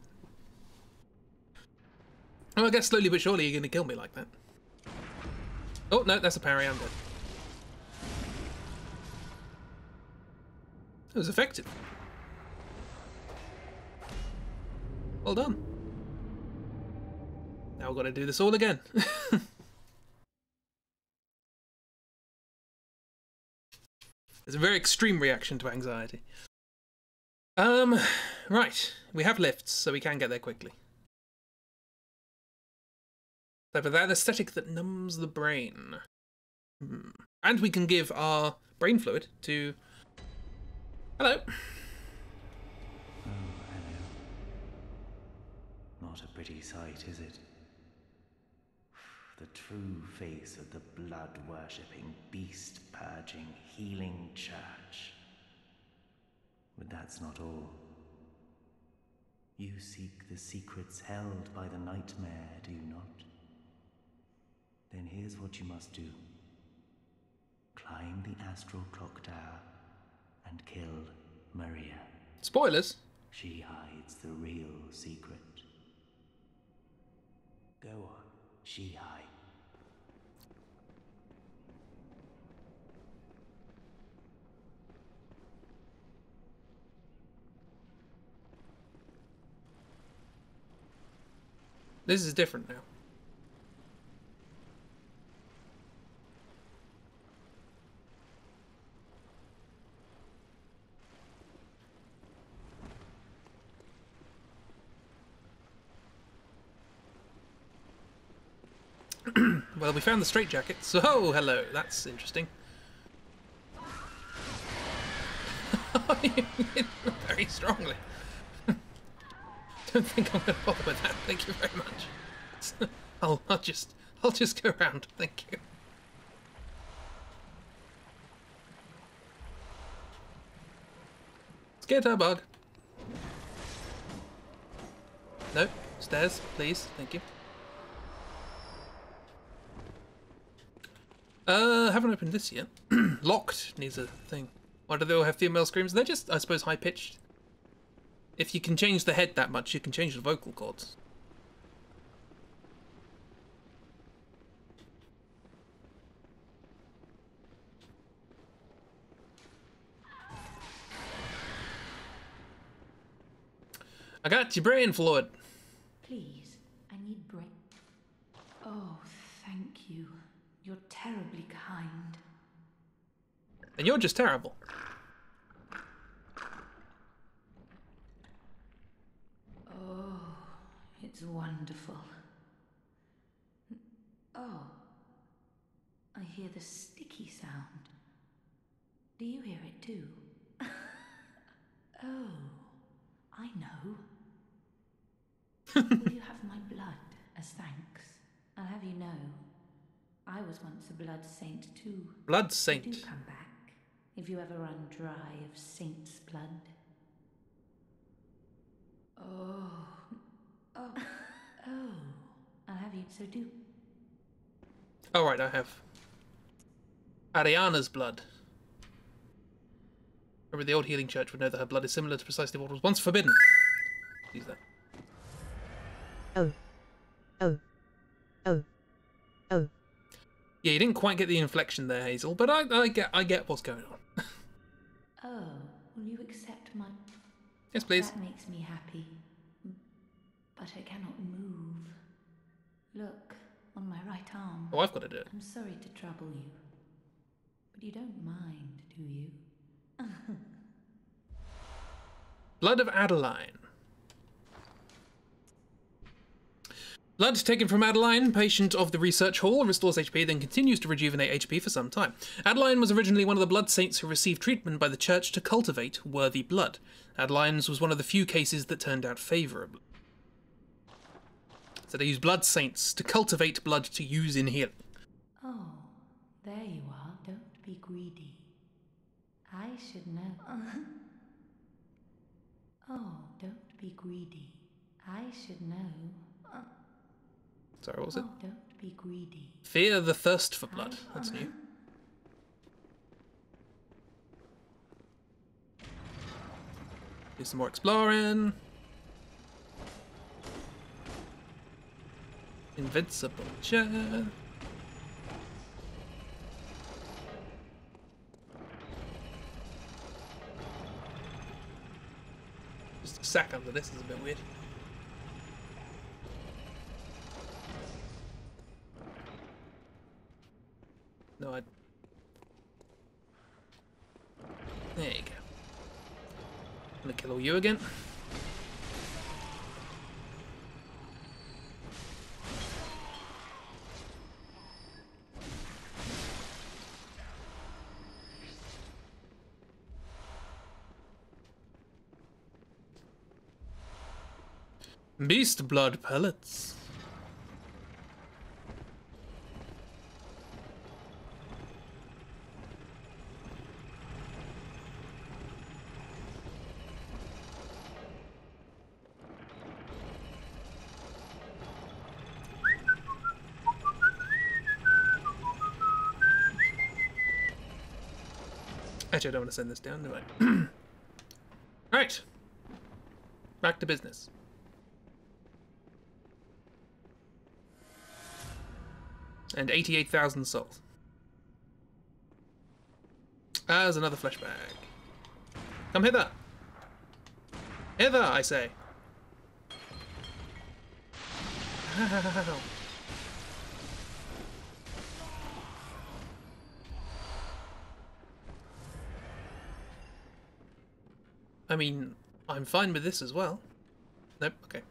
Well, I guess slowly but surely you're going to kill me like that. Oh, no, that's a parry. I'm dead. It was effective. Well done. Now we've got to do this all again. It's a very extreme reaction to anxiety. Right. We have lifts, so we can get there quickly. So for that aesthetic that numbs the brain. And we can give our brain fluid to... Hello. Oh, hello. Not a pretty sight, is it? The true face of the blood-worshipping, beast-purging, healing church. But that's not all. You seek the secrets held by the nightmare, do you not? Then here's what you must do. find the astral clock tower and kill Maria. Spoilers. She hides the real secret. Go on, she hides. This is different now. Well, we found the straitjacket, so hello, that's interesting. Very strongly. Don't think I'm going to bother with that. Thank you very much. I'll just go around. Thank you. Let's get a bug. No, stairs, please. Thank you. Haven't opened this yet. Locked needs a thing. Why do they all have female screams? They're just, I suppose, high pitched. If you can change the head that much, you can change the vocal cords. I got your brain fluid. Please, I need brain. Oh, thank you. You're terribly kind. And you're just terrible. Oh, it's wonderful. Oh, I hear the sticky sound. Do you hear it too? Oh, I know. Will you have my blood as thanks? I'll have you know, I was once a blood saint too. Blood saint. Do come back if you ever run dry of saint's blood. Oh, I'll have you, so do. Alright, I have Ariana's blood. Remember, the old healing church would know that her blood is similar to precisely what was once forbidden. Use that. Oh. Oh. Oh. Oh. Yeah, you didn't quite get the inflection there, Hazel, but I get what's going on. Oh, will you accept my... Yes, please. That makes me happy. But I cannot move. Look, on my right arm. Oh, I've got to do it. I'm sorry to trouble you. But you don't mind, do you? Blood of Adeline. Blood taken from Adeline, patient of the research hall, restores HP, then continues to rejuvenate HP for some time. Adeline was originally one of the blood saints who received treatment by the church to cultivate worthy blood. Adeline's was one of the few cases that turned out favourably. So they use blood saints to cultivate blood to use in healing. Oh, there you are. Don't be greedy. I should know. Oh, don't be greedy. I should know. Sorry, what was it? Oh, don't be greedy. Fear the thirst for blood. That's new. Do some more exploring. Invincible chair. Just a sack under this is a bit weird. No, I... There you go. I'm gonna kill all you again. Beast blood pellets. Actually, I don't want to send this down, do I? Right. Back to business. And 88,000 souls. There's another flesh bag. Come hither. Hither, I say. Ow. I mean, I'm fine with this as well. Nope, okay.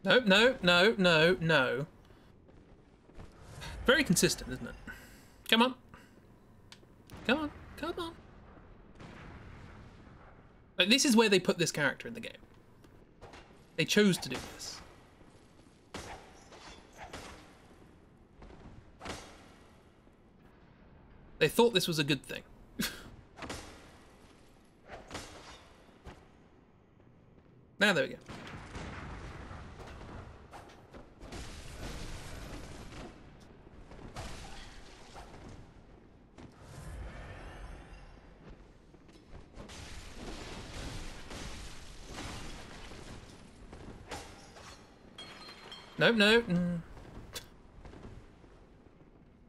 No, no, no, no, no. Very consistent, isn't it? Come on. Come on, come on. Like, this is where they put this character in the game. They chose to do this. They thought this was a good thing. Now, there we go. No, no.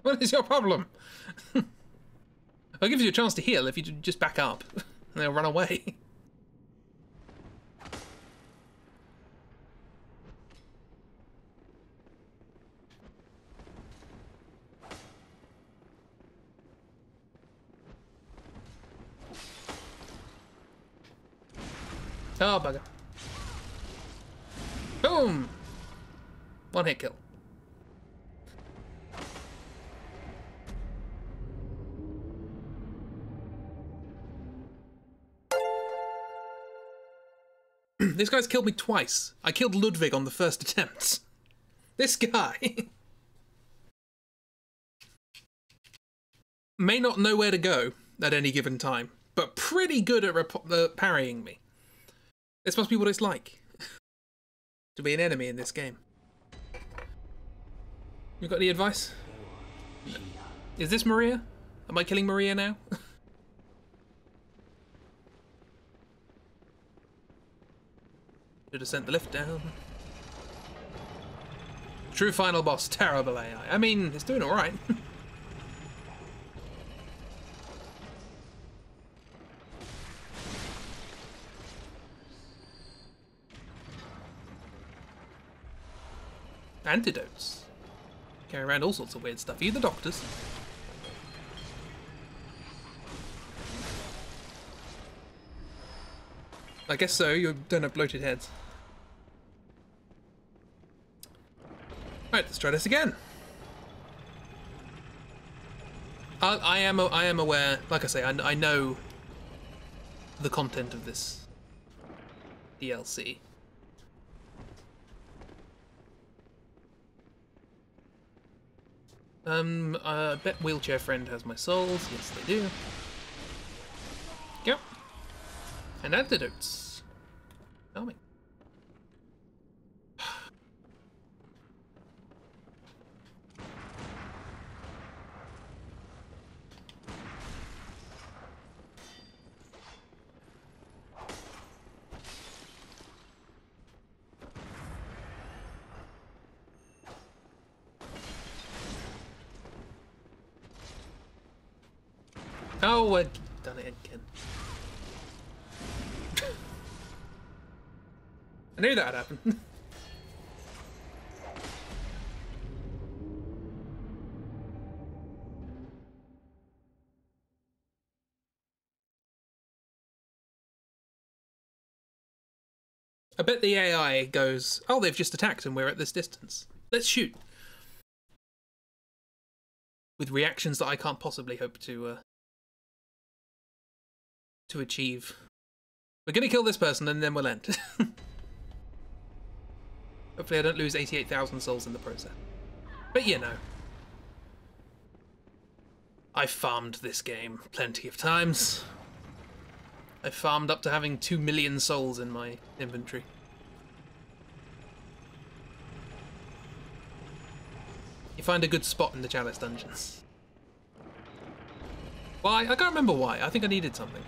What is your problem? I'll give you a chance to heal if you just back up and they'll run away. Oh, bugger. Boom! One hit kill. This guy's killed me twice. I killed Ludwig on the first attempt. This guy may not know where to go at any given time, but pretty good at parrying me. This must be what it's like to be an enemy in this game. You got any advice? No. Is this Maria? Am I killing Maria now? Should have sent the lift down. True final boss, terrible AI. I mean, it's doing alright. Antidotes. Carry around all sorts of weird stuff. Are you the doctors? I guess so, you don't have bloated heads. Right, let's try this again. I am aware, like I say, I know the content of this DLC. I bet Wheelchair Friend has my souls. Yes, they do. Yep. And antidotes. Tell me. Oh, I've done it again. I knew that would happen. I bet the AI goes, oh, they've just attacked and we're at this distance. Let's shoot. With reactions that I can't possibly hope to achieve. We're gonna kill this person and then we'll end. Hopefully I don't lose 88,000 souls in the process. But you know, I've farmed this game plenty of times. I've farmed up to having 2 million souls in my inventory. You find a good spot in the Chalice Dungeons. Why? I can't remember why. I think I needed something.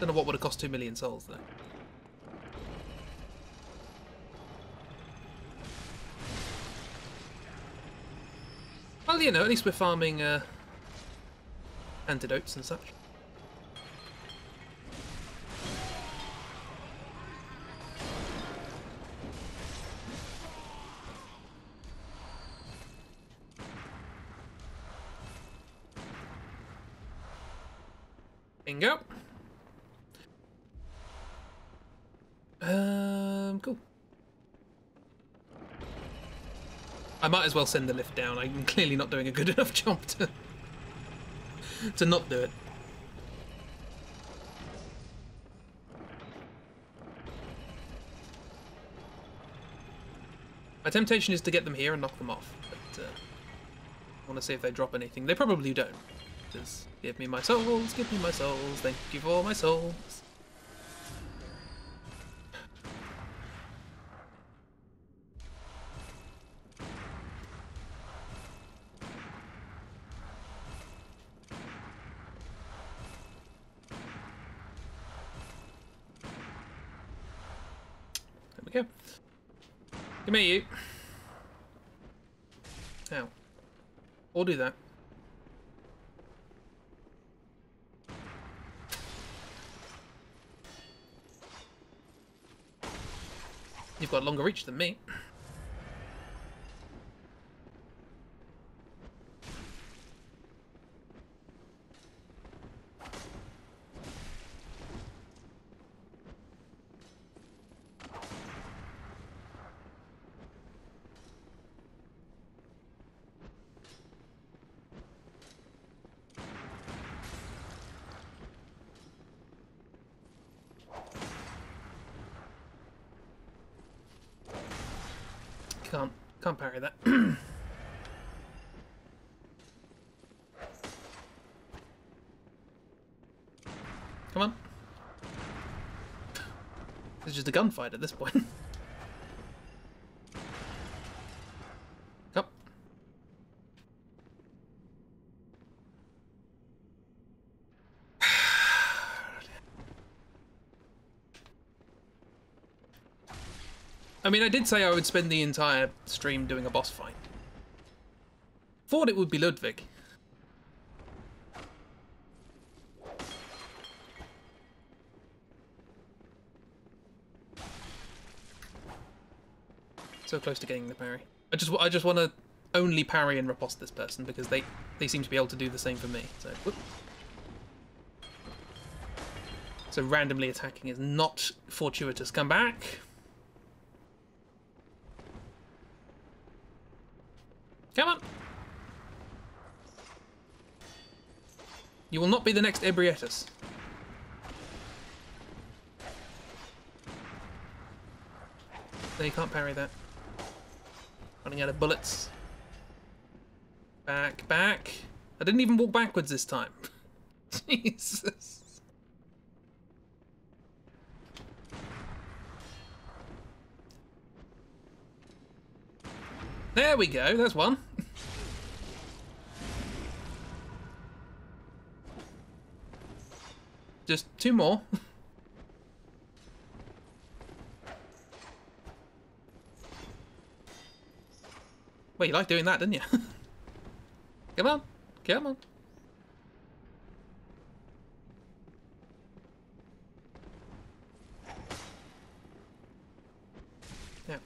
Don't know what would have cost 2 million souls though. Well, you know, at least we're farming antidotes and such. Bingo. Cool. I might as well send the lift down. I'm clearly not doing a good enough job to not do it. My temptation is to get them here and knock them off, but I want to see if they drop anything. They probably don't. Just give me my souls, give me my souls, thank you for my souls. There we go. Come here, you. Ow. Or do that. You've got longer reach than me. Can't parry that. Come on. It's just a gunfight at this point. Come. I mean, I did say I would spend the entire stream doing a boss fight. Thought it would be Ludwig. So close to getting the parry. I just want to only parry and riposte this person because they seem to be able to do the same for me. So, whoop. So randomly attacking is not fortuitous. Come back. Come on! You will not be the next Ebrietus. No, you can't parry that. Running out of bullets. Back, back. I didn't even walk backwards this time. Jesus. There we go, there's one. Just 2 more. Well, you like doing that, didn't you? Come on, come on. Yeah.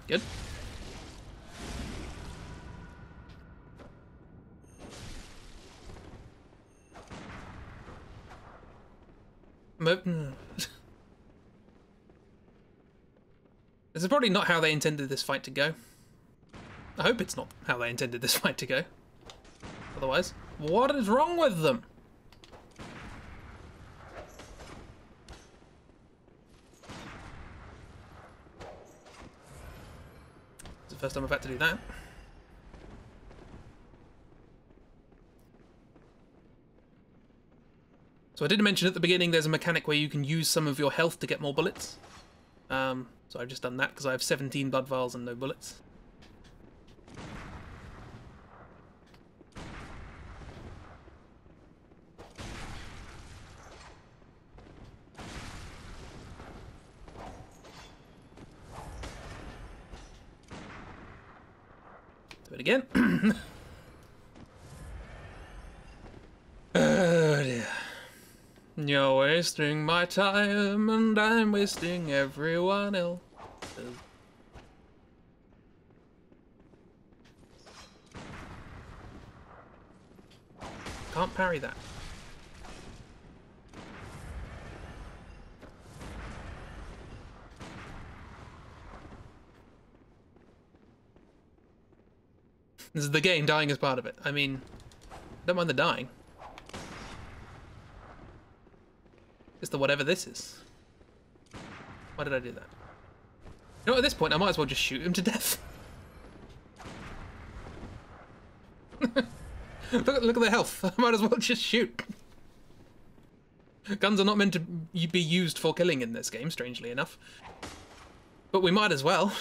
Good. This is probably not how they intended this fight to go. I hope it's not how they intended this fight to go. Otherwise, what is wrong with them? It's the first time I've had to do that. So I did mention at the beginning there's a mechanic where you can use some of your health to get more bullets. So I've just done that because I have 17 blood vials and no bullets. Do it again. Oh dear. You're wasting my time and I'm wasting everyone else. Can't parry that. This is the game, dying is part of it. I mean, don't mind the dying. It's the whatever this is. Why did I do that? You know, at this point, I might as well just shoot him to death. look at the health. I might as well just shoot. Guns are not meant to be used for killing in this game, strangely enough. But we might as well.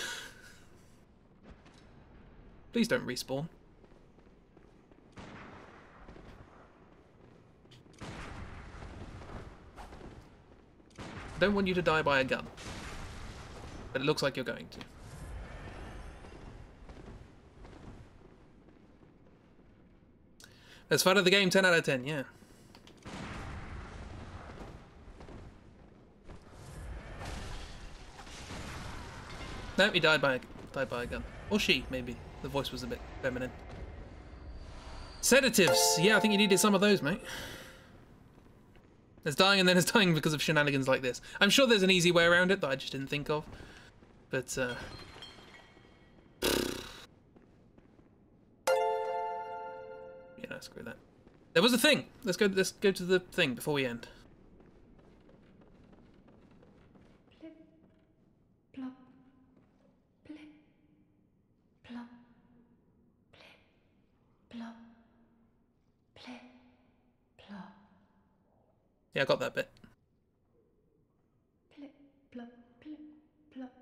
Please don't respawn. Don't want you to die by a gun. But it looks like you're going to. As far as the game, 10 out of 10, yeah. No, he died by a gun. Or she, maybe. The voice was a bit feminine. Sedatives. Yeah, I think you needed some of those, mate. There's dying and then there's dying because of shenanigans like this. I'm sure there's an easy way around it that I just didn't think of. But, yeah, no, screw that. There was a thing! Let's go to the thing before we end. Plip, plop, plip, plop, plip, plop, plip, plop. Yeah, I got that bit. Plip, plop, plip, plop,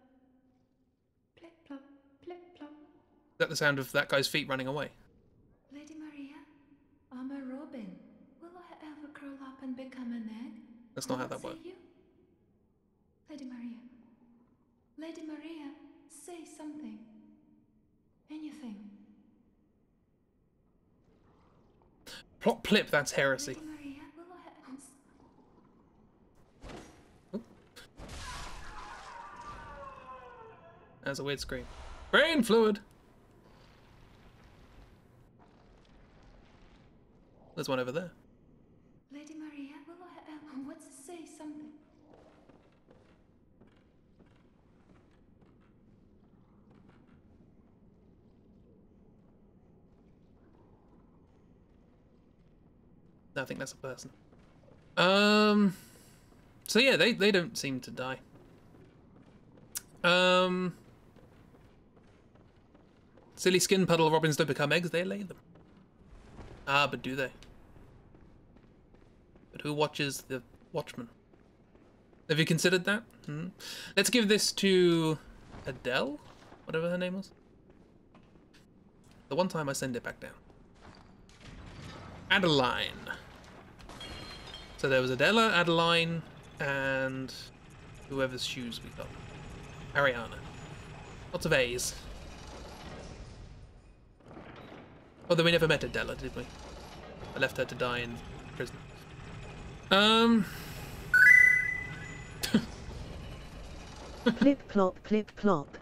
plip, plop, plip, plop. Is that the sound of that guy's feet running away? Lady Maria, I'm a robin. Will I ever curl up and become an egg? That's not how that Say works. you? Lady Maria. Lady Maria, say something. Anything. Plop plip, that's heresy. Lady Maria, will I That's a weird scream. Brain fluid! There's one over there. Lady Maria, will I ever... What's to say something? No, I think that's a person. So yeah, they don't seem to die. Silly skin puddle robins don't become eggs, they lay them. Ah, but do they? But who watches the watchman? Have you considered that? Hmm? Let's give this to Adele, whatever her name was. The one time I send it back down. Adeline. So there was Adela, Adeline, and whoever's shoes we got. Ariana. Lots of A's. Although we never met Adela, did we? I left her to die in prison. Plip plop plip plop.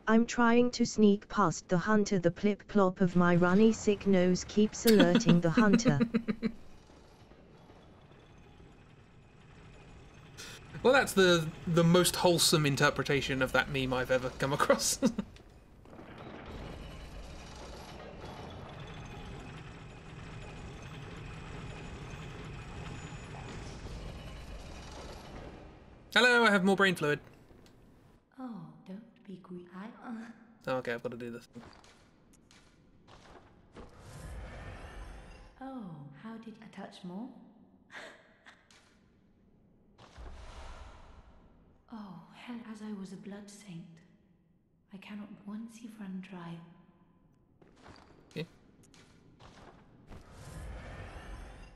I'm trying to sneak past the hunter. The plip plop of my runny sick nose keeps alerting the hunter. Well, that's the most wholesome interpretation of that meme I've ever come across. I have more brain fluid. Oh, don't be greedy. Oh, okay, I've got to do this. Oh, how did I touch more? Oh, hell, as I was a blood saint, I cannot once you've run dry. Okay.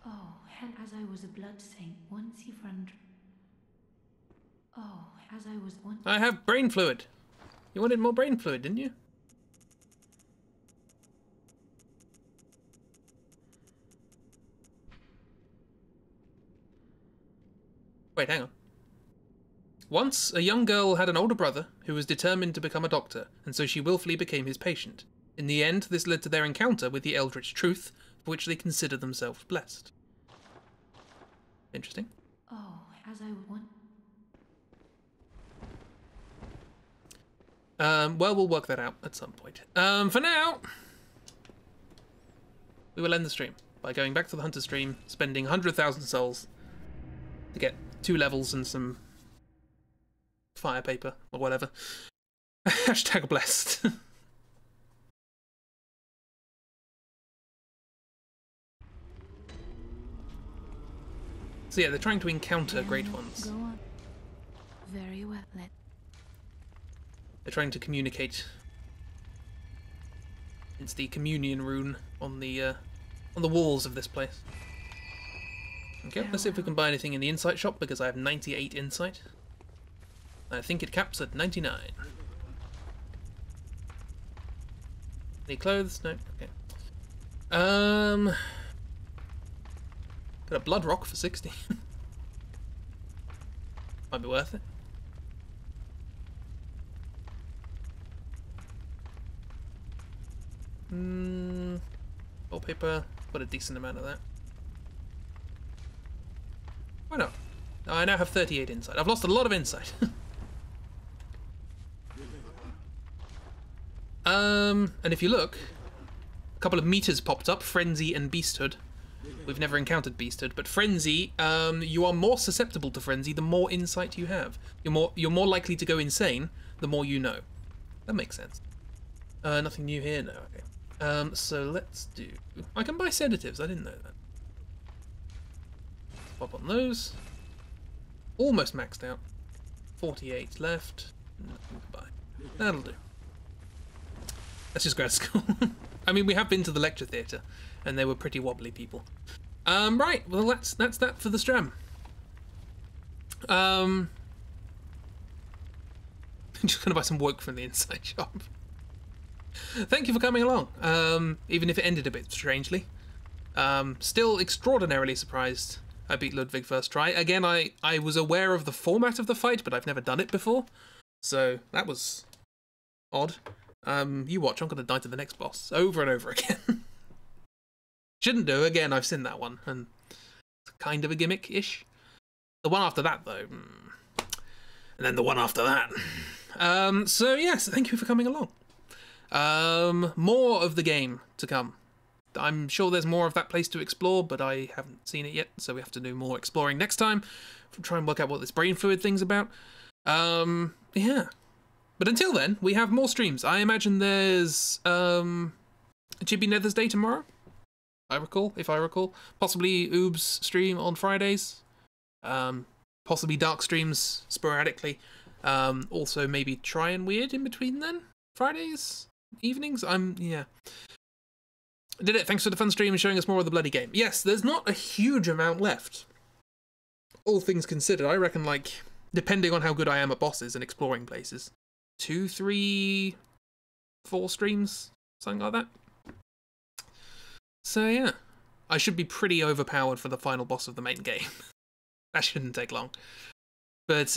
Oh, hell, as I was a blood saint, once you've run dry. Oh, as I was once. I have brain fluid. You wanted more brain fluid, didn't you? Wait, hang on. Once, a young girl had an older brother who was determined to become a doctor, and so she willfully became his patient. In the end, this led to their encounter with the eldritch truth, for which they consider themselves blessed. Interesting. Oh, as I want. Well, we'll work that out at some point. For now, we will end the stream by going back to the Hunter stream, spending 100,000 souls to get 2 levels and some fire paper or whatever. Hashtag blessed. So yeah, they're trying to encounter great ones. Go on. Very well. They're trying to communicate. It's the communion rune on the walls of this place. Okay, let's see if we can buy anything in the insight shop, because I have 98 insight. I think it caps at 99. Any clothes? No? Okay. Got a blood rock for 60. Might be worth it. Wallpaper. Got a decent amount of that. Why not? I now have 38 insight. I've lost a lot of insight. And if you look, a couple of meters popped up, Frenzy and Beasthood. We've never encountered Beasthood, but Frenzy, you are more susceptible to Frenzy the more insight you have. You're more likely to go insane the more you know. That makes sense. Nothing new here? No, okay. So let's do... I can buy sedatives, I didn't know that. Pop on those. Almost maxed out. 48 left. Nothing to buy. That'll do. Let's just go to school. I mean, we have been to the lecture theatre, and they were pretty wobbly people. Right, well that's that for the stram. I'm just gonna buy some woke from the inside shop. Thank you for coming along, even if it ended a bit strangely. Still extraordinarily surprised I beat Ludwig first try. Again, I was aware of the format of the fight, but I've never done it before. So, that was odd. You watch, I'm going to die to the next boss, over and over again. Shouldn't do, again, I've seen that one, and it's kind of a gimmick-ish. The one after that, though, and then the one after that. So, yes, thank you for coming along. More of the game to come. I'm sure there's more of that place to explore, but I haven't seen it yet, so we have to do more exploring next time. Try and work out what this brain fluid thing's about. Yeah. But until then, we have more streams. I imagine there's Chibi Nether's Day tomorrow, if I recall. Possibly Oob's stream on Fridays. Possibly Dark streams sporadically. Also maybe Try and Weird in between then. Fridays? Evenings? Yeah. Did it. Thanks for the fun stream and showing us more of the bloody game. Yes, there's not a huge amount left. All things considered, I reckon, like, depending on how good I am at bosses and exploring places, 2, 3, 4 streams, something like that. So yeah, I should be pretty overpowered for the final boss of the main game. That shouldn't take long. But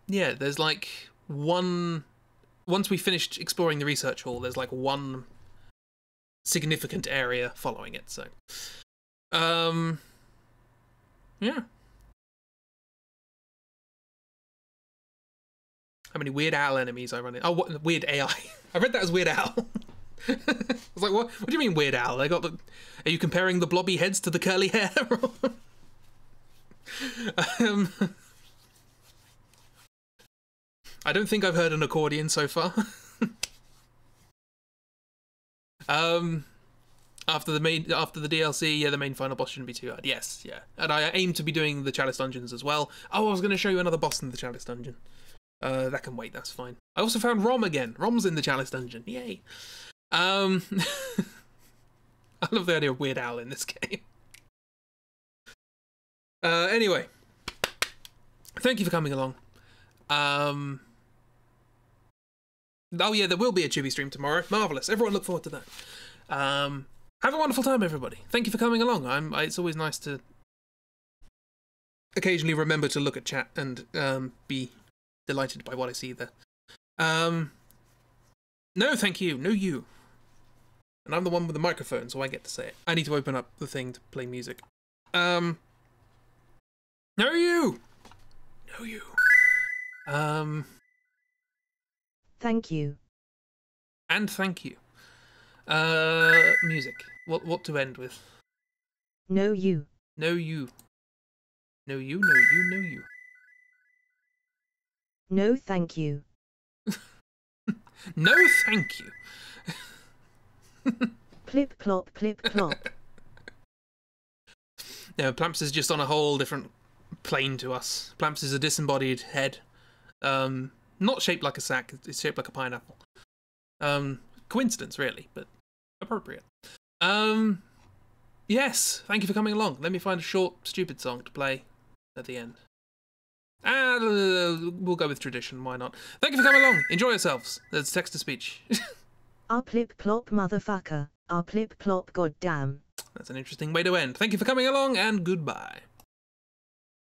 yeah, there's like one... Once we finished exploring the research hall, there's like one significant area following it, so... yeah. How many Weird Al enemies I run in? Oh, what, Weird AI. I read that as Weird Al. I was like, what do you mean Weird Al? They got the... Are you comparing the blobby heads to the curly hair? I don't think I've heard an accordion so far. After the DLC, yeah, the main final boss shouldn't be too hard. Yes, yeah. And I aim to be doing the Chalice Dungeons as well. Oh, I was going to show you another boss in the Chalice Dungeon. That can wait, that's fine. I also found Rom again. Rom's in the Chalice Dungeon. Yay. I love the idea of Weird Al in this game. Anyway. Thank you for coming along. Oh yeah, there will be a Chibi stream tomorrow. Marvellous. Everyone look forward to that. Have a wonderful time, everybody. Thank you for coming along. It's always nice to occasionally remember to look at chat and be delighted by what I see there. No, thank you. No, you. And I'm the one with the microphone, so I get to say it. I need to open up the thing to play music. No, you. No, you. Thank you. And thank you. Music. What to end with? No, you. No, you. No, you, no, you, no, you. No, thank you. No, thank you. Plip plop, plip plop. No, Plamps is just on a whole different plane to us. Plamps is a disembodied head. Not shaped like a sack, it's shaped like a pineapple. Coincidence, really, but appropriate. Yes, thank you for coming along. Let me find a short, stupid song to play at the end. We'll go with tradition, why not? Thank you for coming along. Enjoy yourselves. There's text-to-speech. Plip plop, motherfucker. Plip plop, goddamn. That's an interesting way to end. Thank you for coming along, and goodbye.